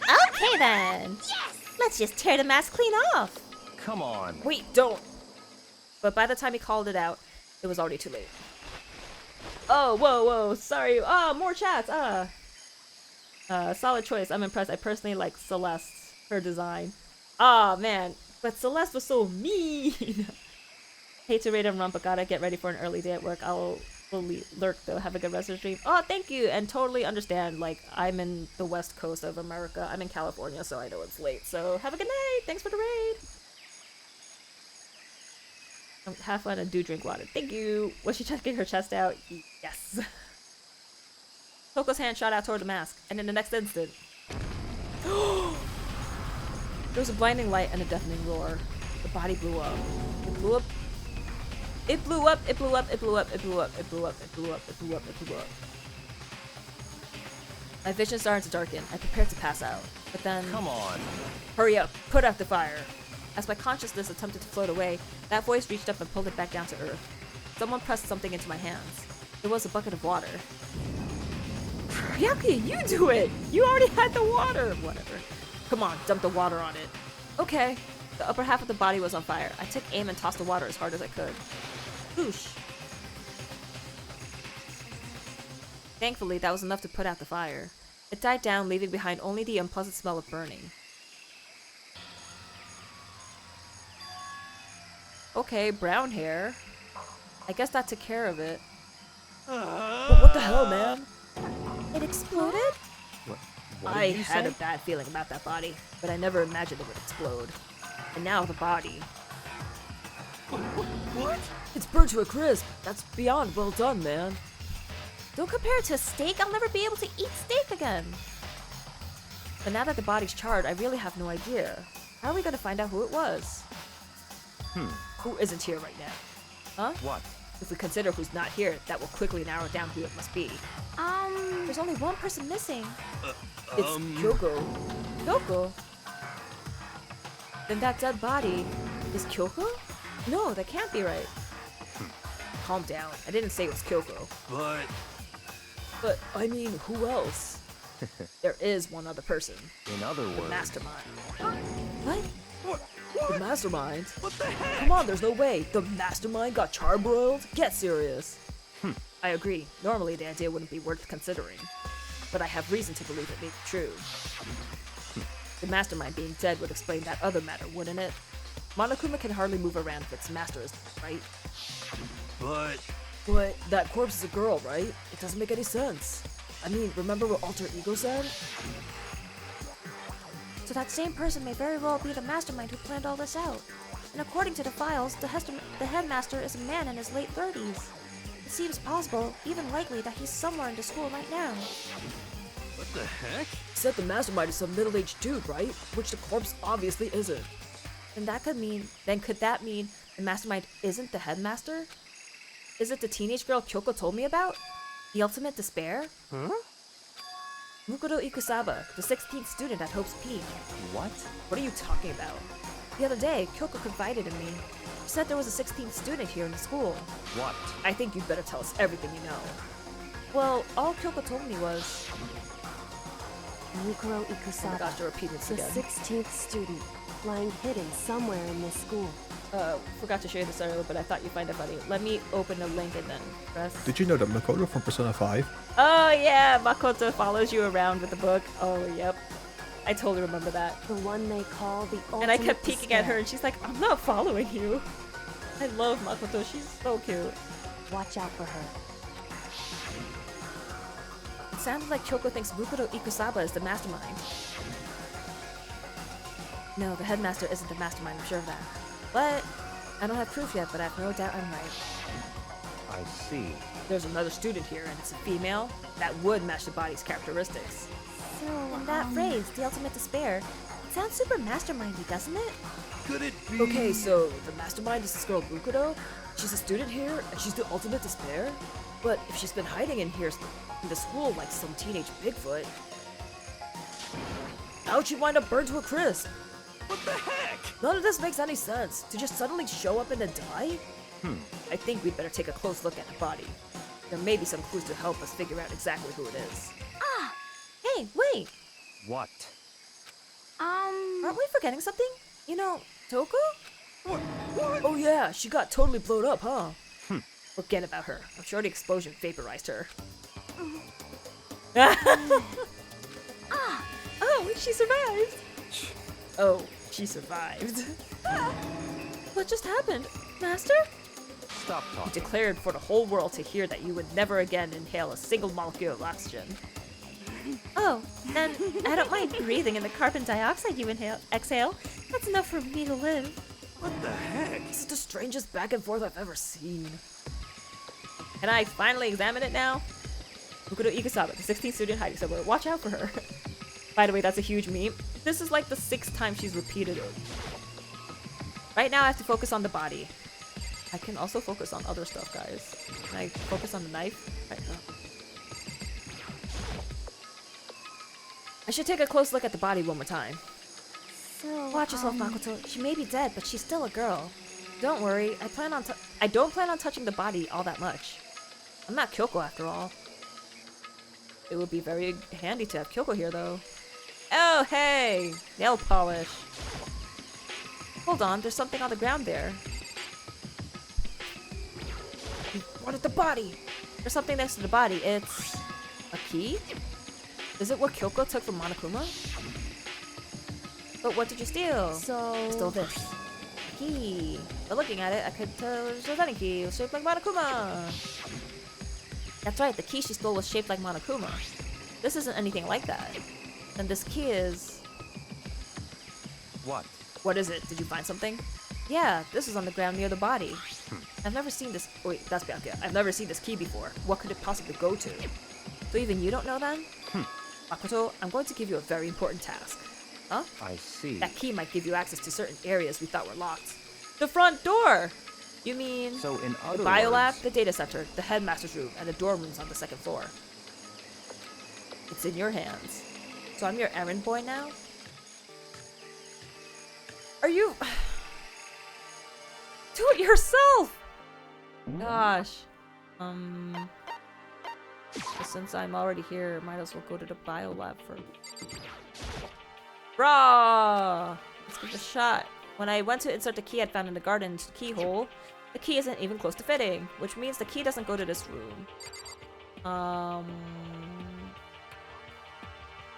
Okay then! Yes! Let's just tear the mask clean off! Come on. Wait, don't! But by the time he called it out, it was already too late. Oh, whoa, sorry. More chats, solid choice. I'm impressed. I personally like Celeste, her design. Man. But Celeste was so mean! Hate to rate him run, but gotta get ready for an early day at work. I'll lurk though. Have a good rest of the stream. Oh, thank you! And totally understand, like, I'm in the west coast of America. I'm in California, so I know it's late. So, have a good night! Thanks for the raid! Have fun and do drink water. Thank you! Was she checking her chest out? Yes! Coco's hand shot out toward the mask, and in the next instant... there was a blinding light and a deafening roar. The body blew up. It blew up. It blew up, it blew up, it blew up, it blew up, it blew up, it blew up, it blew up, it blew up. My vision started to darken. I prepared to pass out. But then... Come on. Hurry up, put out the fire. As my consciousness attempted to float away, that voice reached up and pulled it back down to earth. Someone pressed something into my hands. It was a bucket of water. How can you do it? You already had the water! Whatever. Come on, dump the water on it. Okay. The upper half of the body was on fire. I took aim and tossed the water as hard as I could. Whoosh. Thankfully, that was enough to put out the fire. It died down, leaving behind only the unpleasant smell of burning. Okay, brown hair. I guess that took care of it. But what the hell, man? It exploded? What I did you had say? a bad feeling about that body, but I never imagined it would explode. And now the body. What? It's burnt to a crisp. That's beyond well done, man. Don't compare it to a steak. I'll never be able to eat steak again. But now that the body's charred, I really have no idea. How are we gonna find out who it was? Who isn't here right now? Huh? What? If we consider who's not here, that will quickly narrow down who it must be. There's only one person missing. It's Kyoko. Kyoko? Then that dead body is Kyoko? No, that can't be right. Calm down. I didn't say it was Kyoko. But, I mean, who else? There is one other person. In other The words, mastermind. What? The mastermind? What the heck? Come on, there's no way. The mastermind got charbroiled? Get serious. I agree. Normally the idea wouldn't be worth considering. But I have reason to believe it may be true. The mastermind being dead would explain that other matter, wouldn't it? Monokuma can hardly move around if its master is dead, right? But that corpse is a girl, right? It doesn't make any sense. I mean, remember what Alter Ego said? So that same person may very well be the mastermind who planned all this out. And according to the files, the headmaster is a man in his late 30s. It seems possible, even likely, that he's somewhere in the school right now. What the heck? Said the mastermind is some middle-aged dude, right? Which the corpse obviously isn't. Then could that mean the mastermind isn't the headmaster? Is it the teenage girl Kyoko told me about? The ultimate despair? huh? Mukoto Ikusaba, the 16th student at Hope's Peak. What? What are you talking about? The other day, Kyoko confided in me. She said there was a 16th student here in the school. What? I think you'd better tell us everything you know. Well, all Kyoko told me was... Mukuro Oh my Ikusaba, gosh, I repeat this the again. 16th student, lying hidden somewhere in this school. Forgot to share this earlier, but I thought you'd find it funny. Let me open a link and then press. Did you know that Makoto from Persona 5? Oh yeah, Makoto follows you around with the book. Oh yep, I totally remember that. The one they call the ultimate And I kept peeking at her, despair. and she's like, "I'm not following you." I love Makoto. She's so cute. Watch out for her. It sounded like Kyoko thinks Mukoto Ikusaba is the mastermind. No, the headmaster isn't the mastermind. I'm sure of that. But I don't have proof yet. But I have no doubt I'm right. I see. There's another student here, and it's a female. That would match the body's characteristics. So, that phrase, the ultimate despair, it sounds super mastermindy, doesn't it? Could it be? Okay, so the mastermind is this girl Mukoto. She's a student here, and she's the ultimate despair. But if she's been hiding in here in the school like some teenage Bigfoot, how'd she wind up burned to a crisp? What the heck? None of this makes any sense. To just suddenly show up and then die? I think we'd better take a close look at the body. There may be some clues to help us figure out exactly who it is. Hey, wait! What? Aren't we forgetting something? You know, Toko? What? What? Oh yeah, she got totally blown up, huh? Forget about her. I'm sure the explosion vaporized her. Oh, she survived! Oh, she survived. What just happened, Master? Stop He talking. declared for the whole world to hear that you would never again inhale a single molecule of oxygen. Oh, then I don't mind breathing in the carbon dioxide you exhale. That's enough for me to live. What the heck? This is the strangest back and forth I've ever seen. Can I finally examine it now? Mukoto Ikusaba, the 16th student hiding somewhere. Watch out for her. By the way, that's a huge meme. This is like the 6th time she's repeated it. Right now I have to focus on the body. I can also focus on other stuff, guys. Can I focus on the knife? Right now. I should take a close look at the body one more time. So, Watch yourself, Makoto. She may be dead, but she's still a girl. Don't worry. I don't plan on touching the body all that much. I'm not Kyoko after all. It would be very handy to have Kyoko here, though. Oh, hey! Nail polish. Hold on, there's something on the ground there. What at the body? There's something next to the body. It's... a key? Is it what Kyoko took from Monokuma? But what did you steal? So... I stole this. A key. But looking at it, I could tell it was any key. It was shaped like Monokuma. That's right, the key she stole was shaped like Monokuma. This isn't anything like that. And this key is... What? What is it? Did you find something? Yeah, this is on the ground near the body. I've never seen this... Wait, that's Bianca. I've never seen this key before. What could it possibly go to? So even you don't know then? Makoto, I'm going to give you a very important task. Huh? I see. That key might give you access to certain areas we thought were locked. The front door! You mean... So in the other biolab, words, the data center, the headmaster's room, and the dorm rooms on the 2nd floor. It's in your hands. So I'm your errand boy now? Are you... Do it yourself! Gosh. But since I'm already here, might as well go to the biolab first. Brah! Let's give it a shot. When I went to insert the key I'd found in the garden's keyhole, the key isn't even close to fitting, which means the key doesn't go to this room.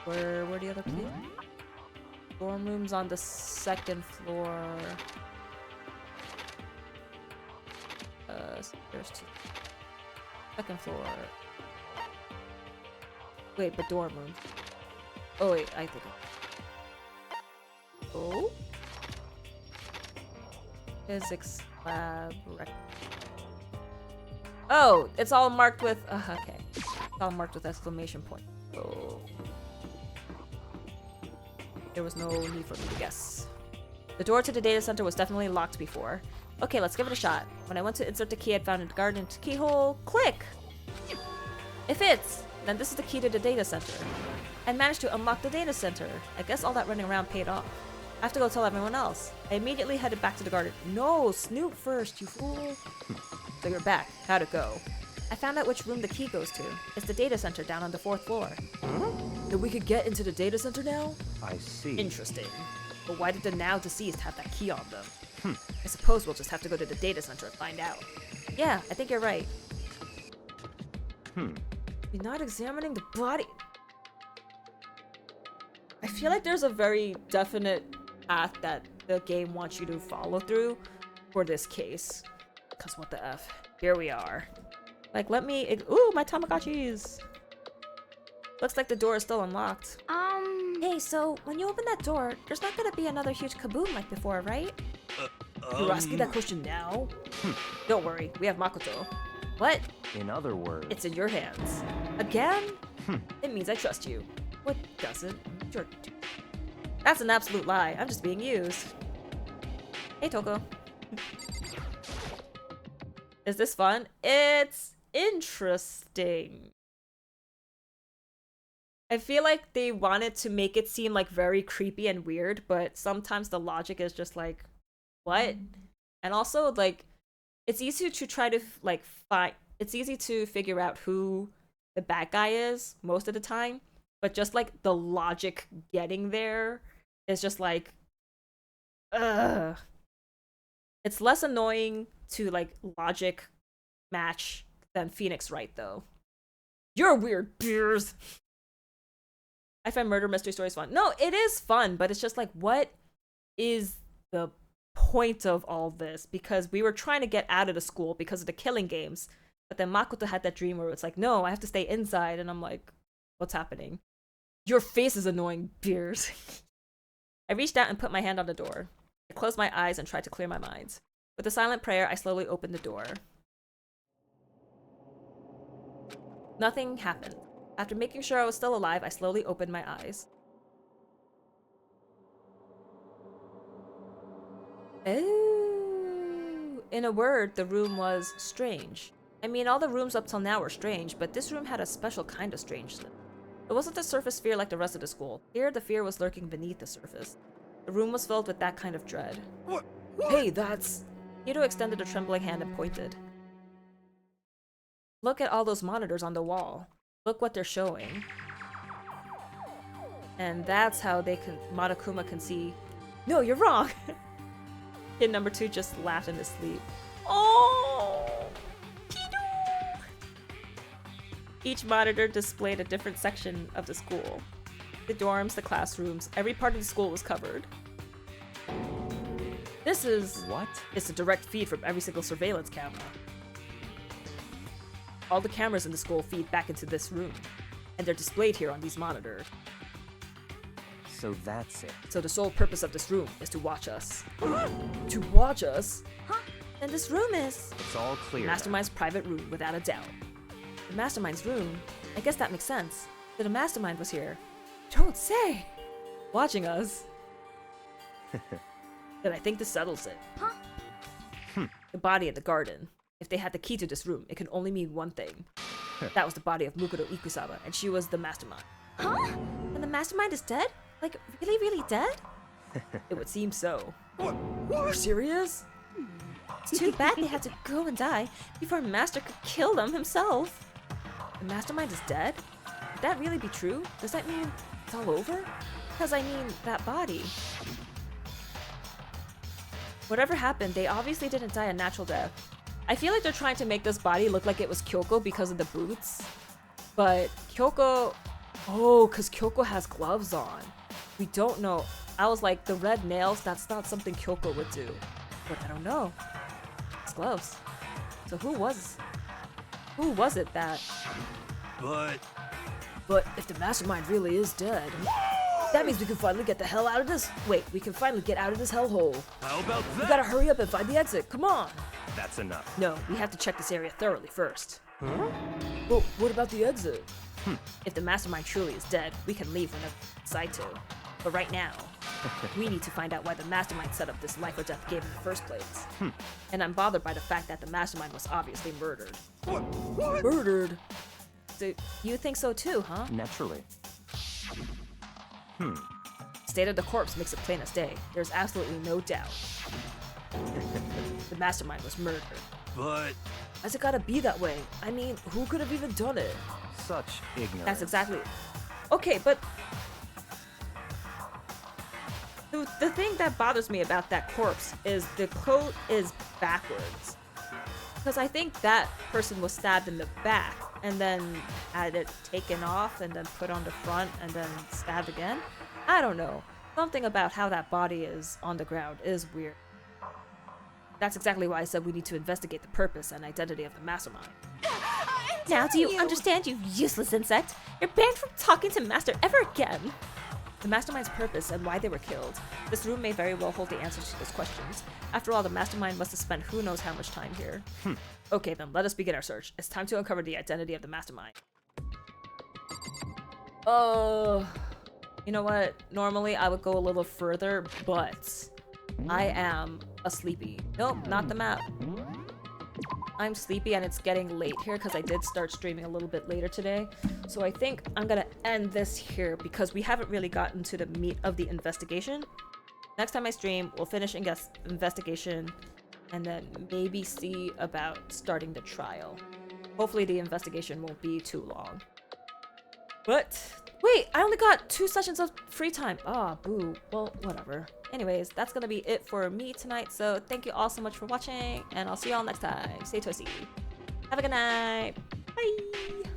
Where were the other keys? Dorm room's on the 2nd floor. There's 2. 2nd floor. Wait, but dorm room. Oh wait, I think. Oh. Physics lab. Oh, it's all marked with. Okay, it's all marked with exclamation point. Oh. There was no need for me to guess. The door to the data center was definitely locked before. Okay, let's give it a shot. When I went to insert the key I'd found in the garden's keyhole, click! It fits! Then this is the key to the data center. I managed to unlock the data center. I guess all that running around paid off. I have to go tell everyone else. I immediately headed back to the garden. No, Snoop first, you fool. So you're back. How'd it go? I found out which room the key goes to. It's the data center down on the 4th floor. And we could get into the data center now? I see. Interesting. But why did the now deceased have that key on them? I suppose we'll just have to go to the data center and find out. Yeah, I think you're right. You're not examining the body. I feel like there's a very definite path that the game wants you to follow through for this case. Cause what the F? Here we are. Like, let me. Ooh, my Tamagotchis! Looks like the door is still unlocked. Hey, so when you open that door, there's not gonna be another huge kaboom like before, right? You're asking that question now? Don't worry, we have Makoto. What? In other words, It's in your hands. Again? It means I trust you. What doesn't? Sure. That's an absolute lie. I'm just being used. Hey, Toko. Is this fun? It's interesting. I feel like they wanted to make it seem like very creepy and weird, but sometimes the logic is just like, what? And also, like, it's easy to try to, like, it's easy to figure out who the bad guy is most of the time, but just, like, the logic getting there is just like, ugh. It's less annoying to, like, logic match than Phoenix Wright, though. You're weird, beers! I find murder mystery stories fun. No, it is fun, but it's just like, what is the point of all this? Because we were trying to get out of the school because of the killing games, but then Makoto had that dream where it's like, no, I have to stay inside, and I'm like, what's happening? Your face is annoying, beers. I reached out and put my hand on the door. I closed my eyes and tried to clear my mind. With a silent prayer, I slowly opened the door. Nothing happened. After making sure I was still alive, I slowly opened my eyes. Oh, in a word, the room was strange. I mean, all the rooms up till now were strange, but this room had a special kind of strangeness. It wasn't the surface fear like the rest of the school. Here, the fear was lurking beneath the surface. The room was filled with that kind of dread. What? Hey, that's... Hiro extended a trembling hand and pointed. Look at all those monitors on the wall. Look what they're showing. And that's how Monokuma can see... No, you're wrong! Kid number 2 just laughed in his sleep. Oh! Kido! Each monitor displayed a different section of the school. The dorms, the classrooms, every part of the school was covered. This is... What? It's a direct feed from every single surveillance camera. All the cameras in the school feed back into this room, and they're displayed here on these monitors. So that's it. So the sole purpose of this room is to watch us. To watch us? Huh? And this room is... It's all clear. Mastermind's private room, without a doubt. The Mastermind's room? I guess that makes sense. That a Mastermind was here. Don't say! Watching us. Then I think this settles it. Huh? The body in the garden. If they had the key to this room, it could only mean one thing. That was the body of Mukoto Ikusaba, and she was the Mastermind. Huh? And the Mastermind is dead? Like, really, really dead? It would seem so. What? Are you serious? It's too bad they had to go and die before Master could kill them himself. The Mastermind is dead? Could that really be true? Does that mean it's all over? Because I mean, that body. Whatever happened, they obviously didn't die a natural death. I feel like they're trying to make this body look like it was Kyoko because of the boots. But Kyoko... Oh, because Kyoko has gloves on. We don't know. I was like, the red nails, that's not something Kyoko would do. But I don't know. It's gloves. So who was it that... But if the Mastermind really is dead, that means we can finally get the hell out of this... Wait, we can finally get out of this hellhole. How about that? We gotta hurry up and find the exit, come on! That's enough. No, we have to check this area thoroughly first. Huh? Well, what about the exit? If the Mastermind truly is dead, we can leave whenever we decide to. But right now, we need to find out why the Mastermind set up this life or death game in the first place. And I'm bothered by the fact that the Mastermind was obviously murdered. What? Murdered? So you think so too, huh? Naturally. State of the corpse makes it plain as day. There's absolutely no doubt. The mastermind was murdered. But Why's it gotta be that way? I mean, who could have even done it? Such ignorance. That's exactly. Okay, but the thing that bothers me about that corpse is the coat is backwards. Because I think that person was stabbed in the back and then had it taken off and then put on the front and then stabbed again. I don't know. Something about how that body is on the ground is weird. That's exactly why I said we need to investigate the purpose and identity of the mastermind. Now do you understand, you useless insect? You're banned from talking to Master ever again. The mastermind's purpose and why they were killed. This room may very well hold the answers to those questions. After all, the mastermind must have spent who knows how much time here. Okay then, let us begin our search. It's time to uncover the identity of the mastermind. You know what? Normally I would go a little further, but I am a sleepy. Nope, not the map. I'm sleepy and it's getting late here because I did start streaming a little bit later today. So I think I'm gonna end this here because we haven't really gotten to the meat of the investigation. Next time I stream, we'll finish investigation and then maybe see about starting the trial. Hopefully the investigation won't be too long. But wait, I only got 2 sessions of free time. Ah, boo. Well, whatever. Anyways, that's gonna be it for me tonight. So thank you all so much for watching, and I'll see you all next time. Stay toasty. Have a good night. Bye.